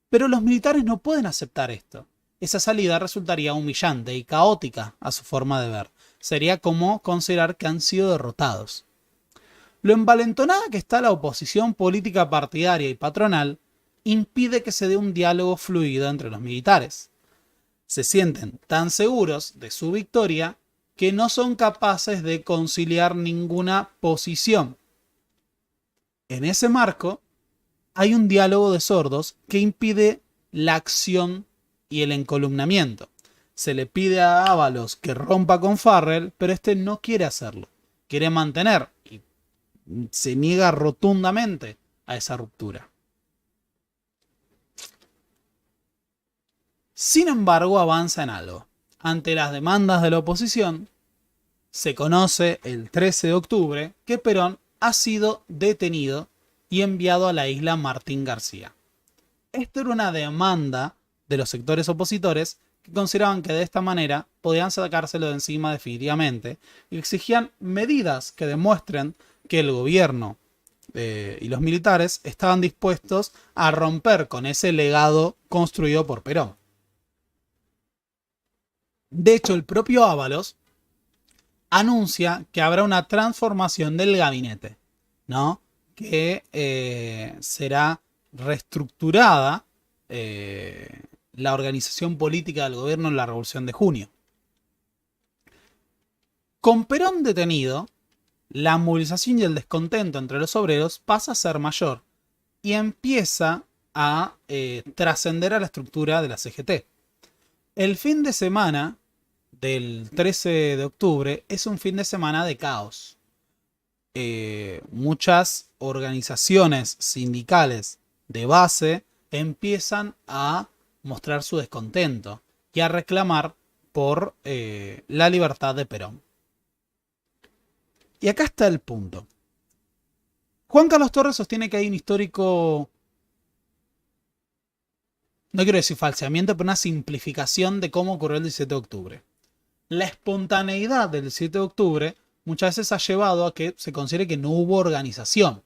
Pero los militares no pueden aceptar esto. Esa salida resultaría humillante y caótica a su forma de ver. Sería como considerar que han sido derrotados. Lo envalentonada que está la oposición política partidaria y patronal impide que se dé un diálogo fluido entre los militares. Se sienten tan seguros de su victoria que no son capaces de conciliar ninguna posición. En ese marco, hay un diálogo de sordos que impide la acción y el encolumnamiento. Se le pide a Ábalos que rompa con Farrell, pero este no quiere hacerlo. Quiere mantener y se niega rotundamente a esa ruptura. Sin embargo, avanza en algo. Ante las demandas de la oposición, se conoce el 13 de octubre que Perón ha sido detenido y enviado a la isla Martín García. Esto era una demanda de los sectores opositores que consideraban que de esta manera podían sacárselo de encima definitivamente y exigían medidas que demuestren que el gobierno y los militares estaban dispuestos a romper con ese legado construido por Perón. De hecho, el propio Ábalos anuncia que habrá una transformación del gabinete, ¿no? Que será reestructurada la organización política del gobierno en la Revolución de Junio. Con Perón detenido, la movilización y el descontento entre los obreros pasa a ser mayor y empieza a trascender a la estructura de la CGT. El fin de semana del 13 de octubre es un fin de semana de caos. Muchas organizaciones sindicales de base empiezan a mostrar su descontento y a reclamar por la libertad de Perón. Y acá está el punto. Juan Carlos Torres sostiene que hay un histórico, no quiero decir falseamiento, pero una simplificación de cómo ocurrió el 17 de octubre. La espontaneidad del 17 de octubre muchas veces ha llevado a que se considere que no hubo organización.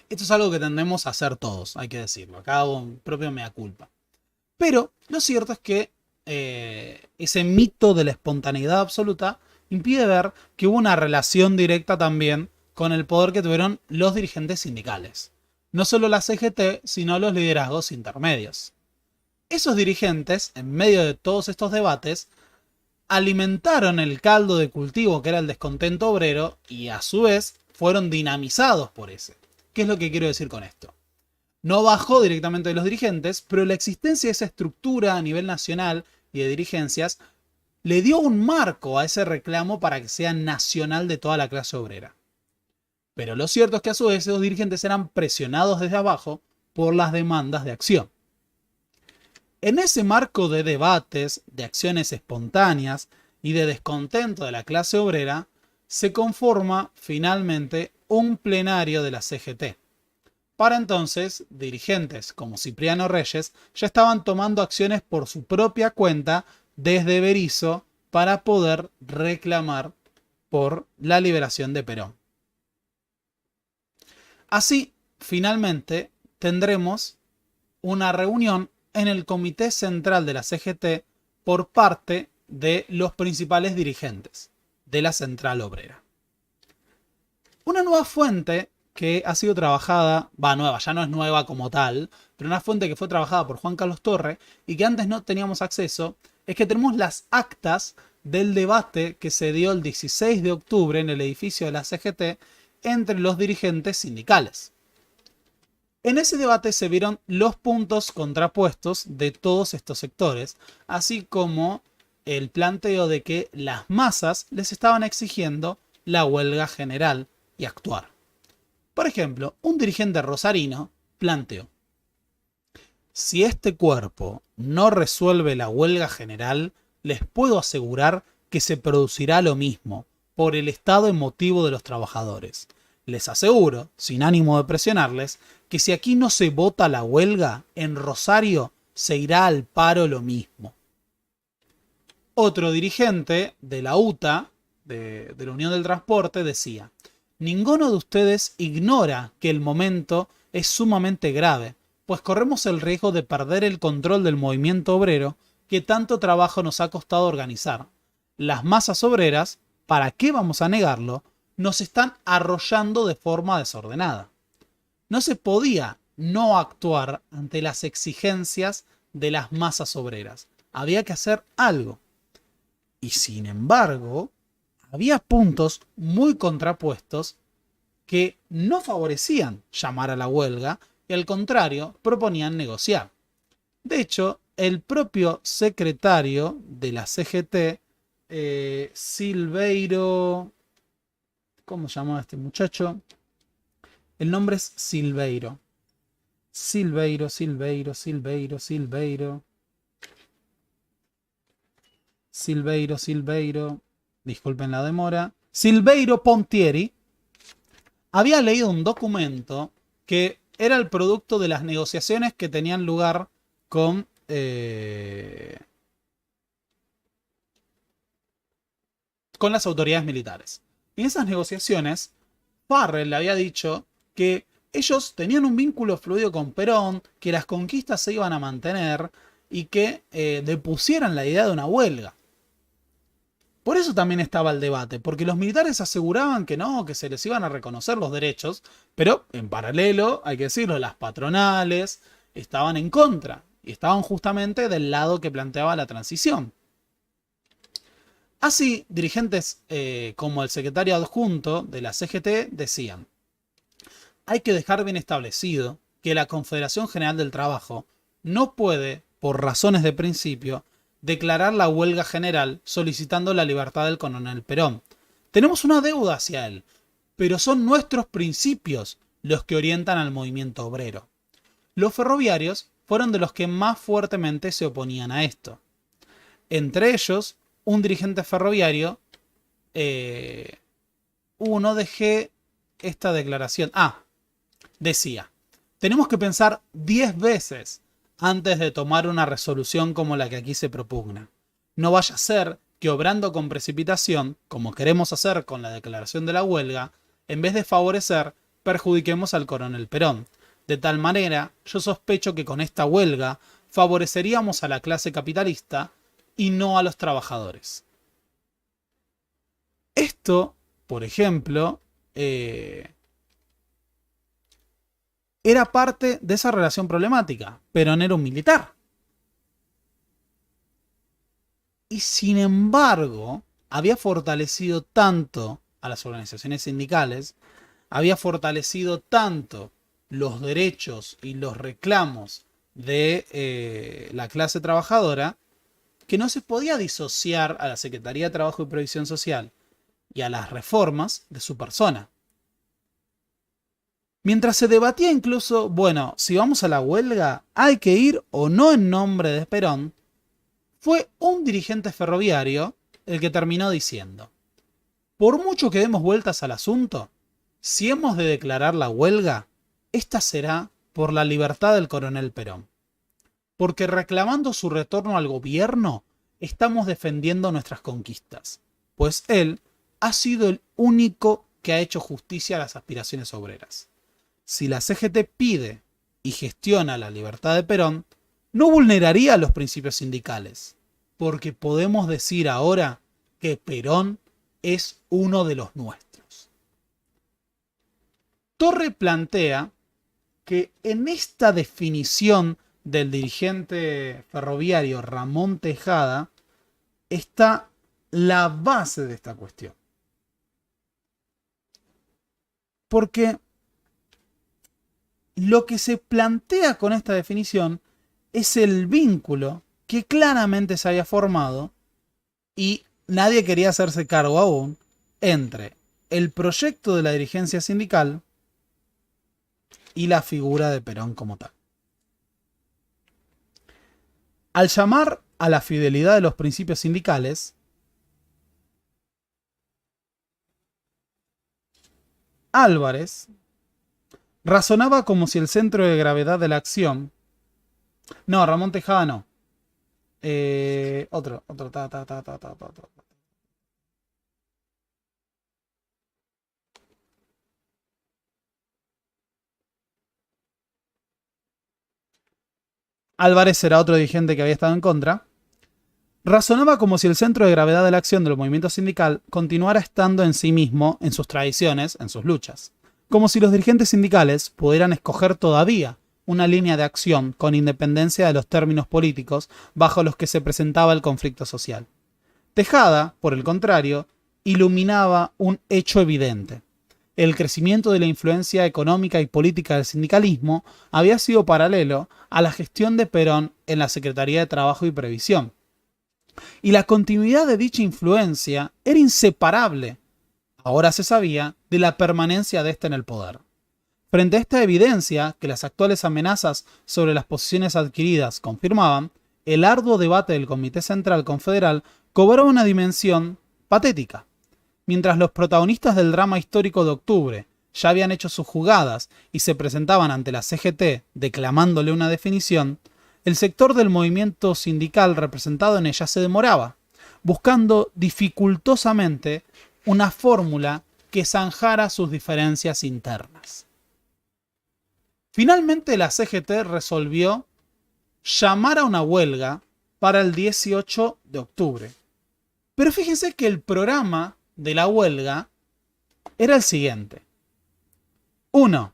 Esto es algo que tendemos a hacer todos, hay que decirlo. Acá hago un propio mea culpa. Pero lo cierto es que ese mito de la espontaneidad absoluta impide ver que hubo una relación directa también con el poder que tuvieron los dirigentes sindicales. No solo la CGT, sino los liderazgos intermedios. Esos dirigentes, en medio de todos estos debates, alimentaron el caldo de cultivo que era el descontento obrero y a su vez fueron dinamizados por ese. ¿Qué es lo que quiero decir con esto? No bajó directamente de los dirigentes, pero la existencia de esa estructura a nivel nacional y de dirigencias le dio un marco a ese reclamo para que sea nacional de toda la clase obrera. Pero lo cierto es que a su vez esos dirigentes eran presionados desde abajo por las demandas de acción. En ese marco de debates, de acciones espontáneas y de descontento de la clase obrera, se conforma finalmente un plenario de la CGT. Para entonces, dirigentes como Cipriano Reyes ya estaban tomando acciones por su propia cuenta desde Berisso para poder reclamar por la liberación de Perón. Así, finalmente, tendremos una reunión en el Comité Central de la CGT por parte de los principales dirigentes de la Central Obrera. Una nueva fuente que ha sido trabajada, ya no es nueva como tal, pero una fuente que fue trabajada por Juan Carlos Torre y que antes no teníamos acceso, es que tenemos las actas del debate que se dio el 16 de octubre en el edificio de la CGT entre los dirigentes sindicales. En ese debate se vieron los puntos contrapuestos de todos estos sectores, así como el planteo de que las masas les estaban exigiendo la huelga general y actuar. Por ejemplo, un dirigente rosarino planteó: si este cuerpo no resuelve la huelga general, les puedo asegurar que se producirá lo mismo por el estado emotivo de los trabajadores. Les aseguro, sin ánimo de presionarles, que si aquí no se vota la huelga, en Rosario se irá al paro lo mismo. Otro dirigente de la UTA, de la Unión del Transporte, decía: ninguno de ustedes ignora que el momento es sumamente grave, pues corremos el riesgo de perder el control del movimiento obrero que tanto trabajo nos ha costado organizar. Las masas obreras, ¿para qué vamos a negarlo?, nos están arrollando de forma desordenada. No se podía no actuar ante las exigencias de las masas obreras. Había que hacer algo. Y sin embargo, había puntos muy contrapuestos que no favorecían llamar a la huelga y al contrario proponían negociar. De hecho, el propio secretario de la CGT, Silveiro, ¿cómo se llama este muchacho? El nombre es Silveiro. Silveiro. Disculpen la demora. Silveiro Pontieri había leído un documento que era el producto de las negociaciones que tenían lugar con las autoridades militares. En esas negociaciones, Farrell le había dicho que ellos tenían un vínculo fluido con Perón, que las conquistas se iban a mantener y que depusieran la idea de una huelga. Por eso también estaba el debate, porque los militares aseguraban que no, que se les iban a reconocer los derechos, pero en paralelo, hay que decirlo, las patronales estaban en contra y estaban justamente del lado que planteaba la transición. Así, dirigentes como el secretario adjunto de la CGT decían: hay que dejar bien establecido que la Confederación General del Trabajo no puede, por razones de principio, declarar la huelga general solicitando la libertad del coronel Perón. Tenemos una deuda hacia él, pero son nuestros principios los que orientan al movimiento obrero. Los ferroviarios fueron de los que más fuertemente se oponían a esto. Entre ellos, un dirigente ferroviario, dejé esta declaración. Decía: tenemos que pensar 10 veces antes de tomar una resolución como la que aquí se propugna. No vaya a ser que, obrando con precipitación, como queremos hacer con la declaración de la huelga, en vez de favorecer, perjudiquemos al coronel Perón. De tal manera, yo sospecho que con esta huelga favoreceríamos a la clase capitalista y no a los trabajadores. Esto, por ejemplo, era parte de esa relación problemática. Perón era un militar. Y sin embargo, había fortalecido tanto a las organizaciones sindicales, había fortalecido tanto los derechos y los reclamos de la clase trabajadora, que no se podía disociar a la Secretaría de Trabajo y Previsión Social y a las reformas de su persona. Mientras se debatía incluso, bueno, si vamos a la huelga, ¿hay que ir o no en nombre de Perón? Fue un dirigente ferroviario el que terminó diciendo: por mucho que demos vueltas al asunto, si hemos de declarar la huelga, esta será por la libertad del coronel Perón. Porque reclamando su retorno al gobierno, estamos defendiendo nuestras conquistas, pues él ha sido el único que ha hecho justicia a las aspiraciones obreras. Si la CGT pide y gestiona la libertad de Perón, no vulneraría los principios sindicales, porque podemos decir ahora que Perón es uno de los nuestros. Torre plantea que en esta definición del dirigente ferroviario Ramón Tejada está la base de esta cuestión. Porque lo que se plantea con esta definición es el vínculo que claramente se había formado y nadie quería hacerse cargo aún entre el proyecto de la dirigencia sindical y la figura de Perón como tal. Al llamar a la fidelidad de los principios sindicales, Álvarez razonaba como si el centro de gravedad de la acción... No, Ramón Tejada no. Otro. Álvarez era otro dirigente que había estado en contra. Razonaba como si el centro de gravedad de la acción del movimiento sindical continuara estando en sí mismo, en sus tradiciones, en sus luchas. Como si los dirigentes sindicales pudieran escoger todavía una línea de acción con independencia de los términos políticos bajo los que se presentaba el conflicto social. Tejada, por el contrario, iluminaba un hecho evidente. El crecimiento de la influencia económica y política del sindicalismo había sido paralelo a la gestión de Perón en la Secretaría de Trabajo y Previsión. Y la continuidad de dicha influencia era inseparable, ahora se sabía, de la permanencia de ésta en el poder. Frente a esta evidencia que las actuales amenazas sobre las posiciones adquiridas confirmaban, el arduo debate del Comité Central Confederal cobró una dimensión patética. Mientras los protagonistas del drama histórico de octubre ya habían hecho sus jugadas y se presentaban ante la CGT declamándole una definición, el sector del movimiento sindical representado en ella se demoraba, buscando dificultosamente una fórmula que zanjara sus diferencias internas. Finalmente la CGT resolvió llamar a una huelga para el 18 de octubre. Pero fíjense que el programa de la huelga era el siguiente. 1.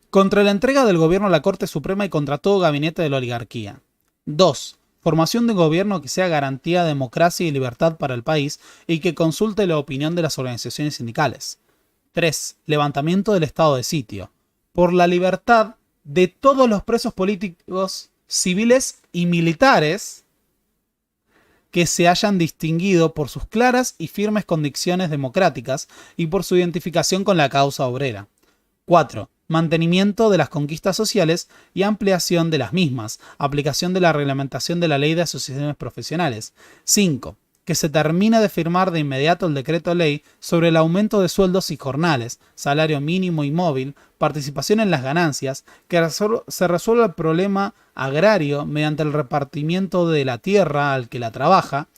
Contra la entrega del gobierno a la Corte Suprema y contra todo gabinete de la oligarquía. 2. Formación de un gobierno que sea garantía de democracia y libertad para el país y que consulte la opinión de las organizaciones sindicales. 3. Levantamiento del estado de sitio. Por la libertad de todos los presos políticos, civiles y militares que se hayan distinguido por sus claras y firmes convicciones democráticas y por su identificación con la causa obrera. 4. Mantenimiento de las conquistas sociales y ampliación de las mismas, aplicación de la reglamentación de la ley de asociaciones profesionales. 5. Que se termine de firmar de inmediato el decreto ley sobre el aumento de sueldos y jornales, salario mínimo y móvil, participación en las ganancias, que se resuelva el problema agrario mediante el repartimiento de la tierra al que la trabaja,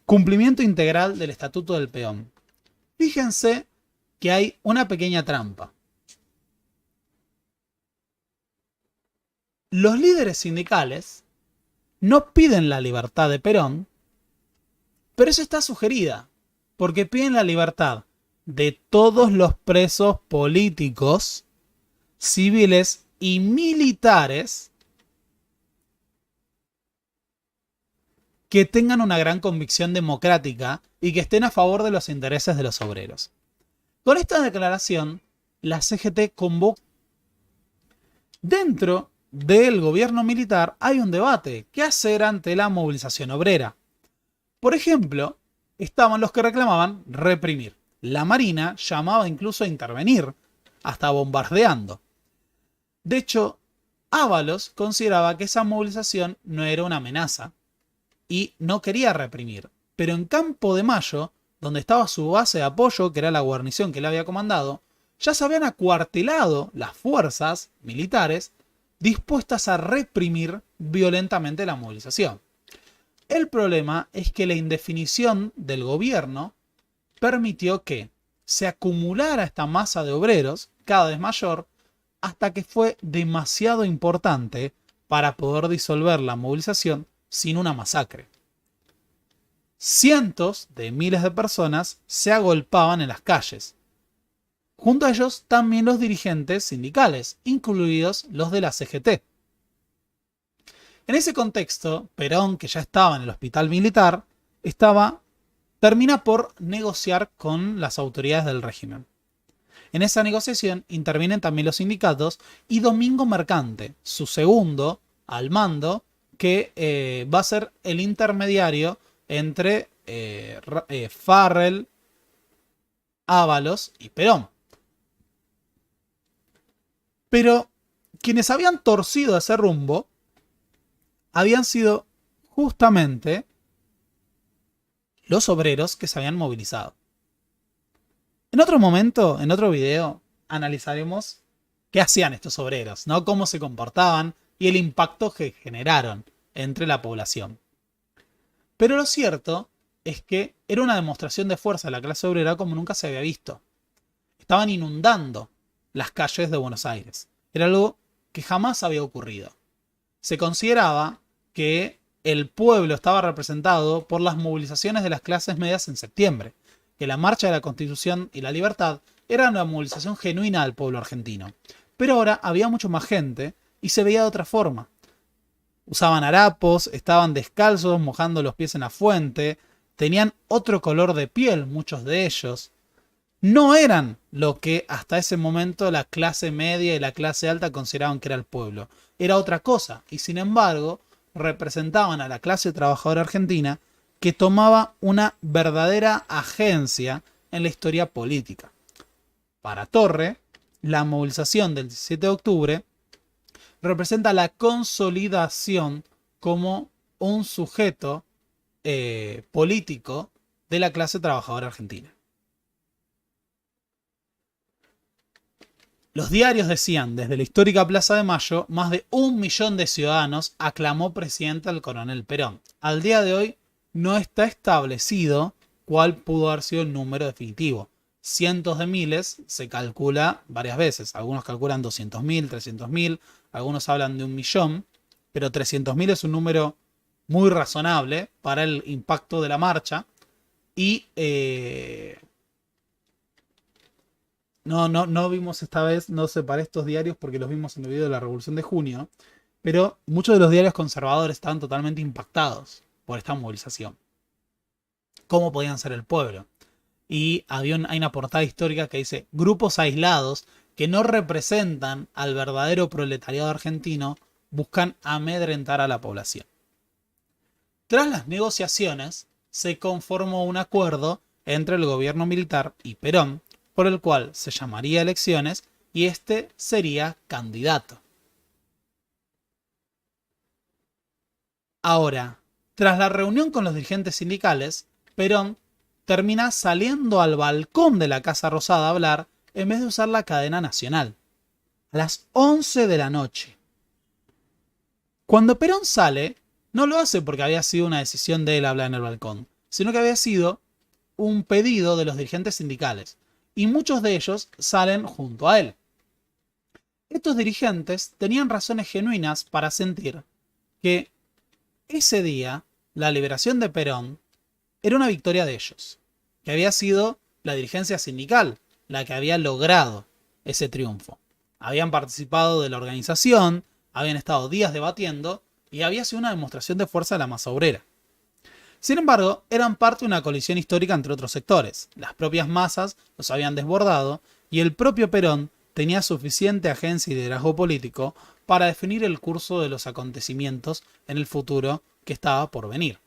cumplimiento integral del Estatuto del Peón. Fíjense que hay una pequeña trampa. Los líderes sindicales no piden la libertad de Perón, pero eso está sugerida, porque piden la libertad de todos los presos políticos, civiles y militares que tengan una gran convicción democrática y que estén a favor de los intereses de los obreros. Con esta declaración, la CGT convoca. Dentro del gobierno militar hay un debate. ¿Qué hacer ante la movilización obrera? Por ejemplo, estaban los que reclamaban reprimir. La Marina llamaba incluso a intervenir, hasta bombardeando. De hecho, Ábalos consideraba que esa movilización no era una amenaza y no quería reprimir. Pero en Campo de Mayo, donde estaba su base de apoyo, que era la guarnición que él había comandado, ya se habían acuartelado las fuerzas militares dispuestas a reprimir violentamente la movilización. El problema es que la indefinición del gobierno permitió que se acumulara esta masa de obreros, cada vez mayor, hasta que fue demasiado importante para poder disolver la movilización sin una masacre. Cientos de miles de personas se agolpaban en las calles. Junto a ellos también los dirigentes sindicales, incluidos los de la CGT. En ese contexto, Perón, que ya estaba en el hospital militar, termina por negociar con las autoridades del régimen. En esa negociación intervienen también los sindicatos y Domingo Mercante, su segundo al mando, que va a ser el intermediario entre Farrell, Ábalos y Perón. Pero quienes habían torcido ese rumbo habían sido justamente los obreros que se habían movilizado. En otro momento, en otro video, analizaremos qué hacían estos obreros, ¿no? Cómo se comportaban y el impacto que generaron entre la población. Pero lo cierto es que era una demostración de fuerza de la clase obrera como nunca se había visto. Estaban inundando las calles de Buenos Aires. Era algo que jamás había ocurrido. Se consideraba que el pueblo estaba representado por las movilizaciones de las clases medias en septiembre, que la Marcha de la Constitución y la Libertad era una movilización genuina del pueblo argentino. Pero ahora había mucho más gente y se veía de otra forma. Usaban harapos, estaban descalzos, mojando los pies en la fuente, tenían otro color de piel, muchos de ellos. No eran lo que hasta ese momento la clase media y la clase alta consideraban que era el pueblo. Era otra cosa, y sin embargo representaban a la clase trabajadora argentina que tomaba una verdadera agencia en la historia política. Para Torre, la movilización del 17 de octubre representa la consolidación como un sujeto político de la clase trabajadora argentina. Los diarios decían, desde la histórica Plaza de Mayo, más de 1 millón de ciudadanos aclamó presidente al coronel Perón. Al día de hoy no está establecido cuál pudo haber sido el número definitivo. Cientos de miles se calcula varias veces. Algunos calculan 200.000, 300.000, algunos hablan de 1 millón, pero 300.000 es un número muy razonable para el impacto de la marcha. Y no vimos esta vez, no separé estos diarios porque los vimos en el video de la Revolución de Junio, pero muchos de los diarios conservadores estaban totalmente impactados por esta movilización. ¿Cómo podían ser el pueblo? Y hay una portada histórica que dice: grupos aislados que no representan al verdadero proletariado argentino buscan amedrentar a la población. Tras las negociaciones, se conformó un acuerdo entre el gobierno militar y Perón, por el cual se llamaría elecciones y este sería candidato. Ahora, tras la reunión con los dirigentes sindicales, Perón termina saliendo al balcón de la Casa Rosada a hablar en vez de usar la cadena nacional. A las 11 de la noche. Cuando Perón sale, no lo hace porque había sido una decisión de él hablar en el balcón, sino que había sido un pedido de los dirigentes sindicales. Y muchos de ellos salen junto a él. Estos dirigentes tenían razones genuinas para sentir que ese día, la liberación de Perón era una victoria de ellos, que había sido la dirigencia sindical la que había logrado ese triunfo. Habían participado de la organización, habían estado días debatiendo y había sido una demostración de fuerza de la masa obrera. Sin embargo, eran parte de una colisión histórica entre otros sectores. Las propias masas los habían desbordado y el propio Perón tenía suficiente agencia y liderazgo político para definir el curso de los acontecimientos en el futuro que estaba por venir.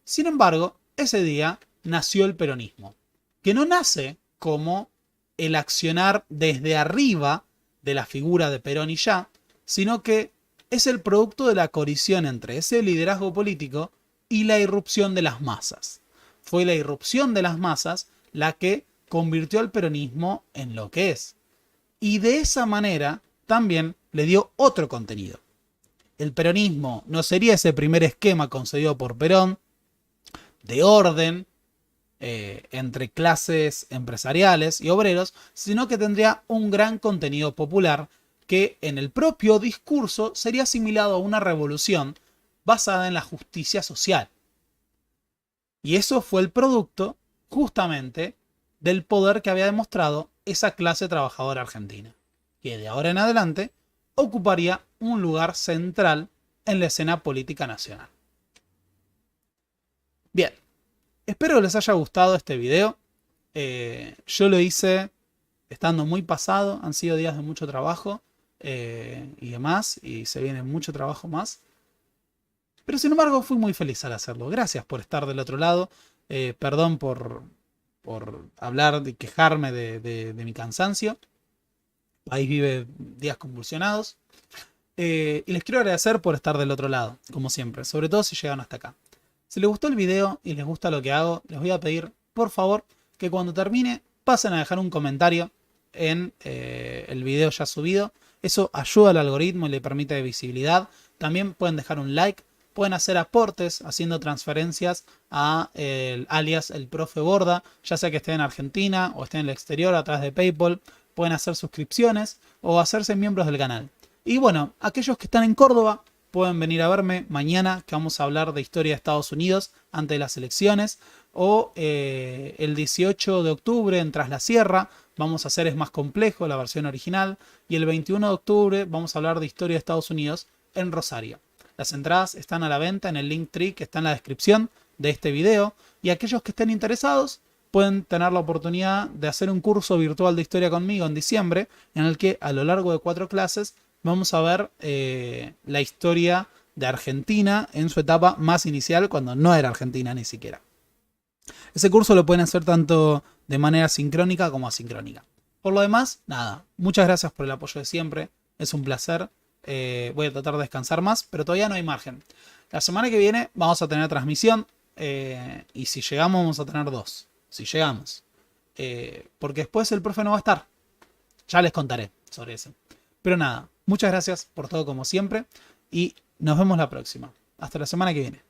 Sin embargo, ese día nació el peronismo, que no nace como el accionar desde arriba de la figura de Perón y ya, sino que es el producto de la colisión entre ese liderazgo político y la irrupción de las masas. Fue la irrupción de las masas la que convirtió al peronismo en lo que es. Y de esa manera también le dio otro contenido. El peronismo no sería ese primer esquema concedido por Perón de orden entre clases empresariales y obreros, sino que tendría un gran contenido popular que en el propio discurso sería asimilado a una revolución basada en la justicia social. Y eso fue el producto, justamente, del poder que había demostrado esa clase trabajadora argentina, que de ahora en adelante ocuparía un lugar central en la escena política nacional. Bien, espero que les haya gustado este video. Yo lo hice estando muy pasado, han sido días de mucho trabajo y demás, y se viene mucho trabajo más. Pero sin embargo fui muy feliz al hacerlo. Gracias por estar del otro lado. Perdón por hablar y quejarme de mi cansancio. El país vive días convulsionados. Y les quiero agradecer por estar del otro lado, como siempre. Sobre todo si llegaron hasta acá. Si les gustó el video y les gusta lo que hago, les voy a pedir, por favor, que cuando termine pasen a dejar un comentario en el video ya subido. Eso ayuda al algoritmo y le permite visibilidad. También pueden dejar un like. Pueden hacer aportes haciendo transferencias a el alias el profe Borda, ya sea que esté en Argentina o esté en el exterior a través de PayPal. Pueden hacer suscripciones o hacerse miembros del canal. Y bueno, aquellos que están en Córdoba pueden venir a verme mañana, que vamos a hablar de historia de Estados Unidos antes de las elecciones. O el 18 de octubre en Tras la Sierra vamos a hacer Es Más Complejo, la versión original. Y el 21 de octubre vamos a hablar de historia de Estados Unidos en Rosario. Las entradas están a la venta en el Linktree que está en la descripción de este video. Y aquellos que estén interesados pueden tener la oportunidad de hacer un curso virtual de historia conmigo en diciembre, en el que a lo largo de 4 clases vamos a ver la historia de Argentina en su etapa más inicial, cuando no era Argentina ni siquiera. Ese curso lo pueden hacer tanto de manera sincrónica como asincrónica. Por lo demás, nada, muchas gracias por el apoyo de siempre, es un placer. Voy a tratar de descansar más, pero todavía no hay margen. La semana que viene vamos a tener transmisión y si llegamos vamos a tener 2. Si llegamos. Porque después el profe no va a estar. Ya les contaré sobre eso. Pero nada, muchas gracias por todo como siempre y nos vemos la próxima. Hasta la semana que viene.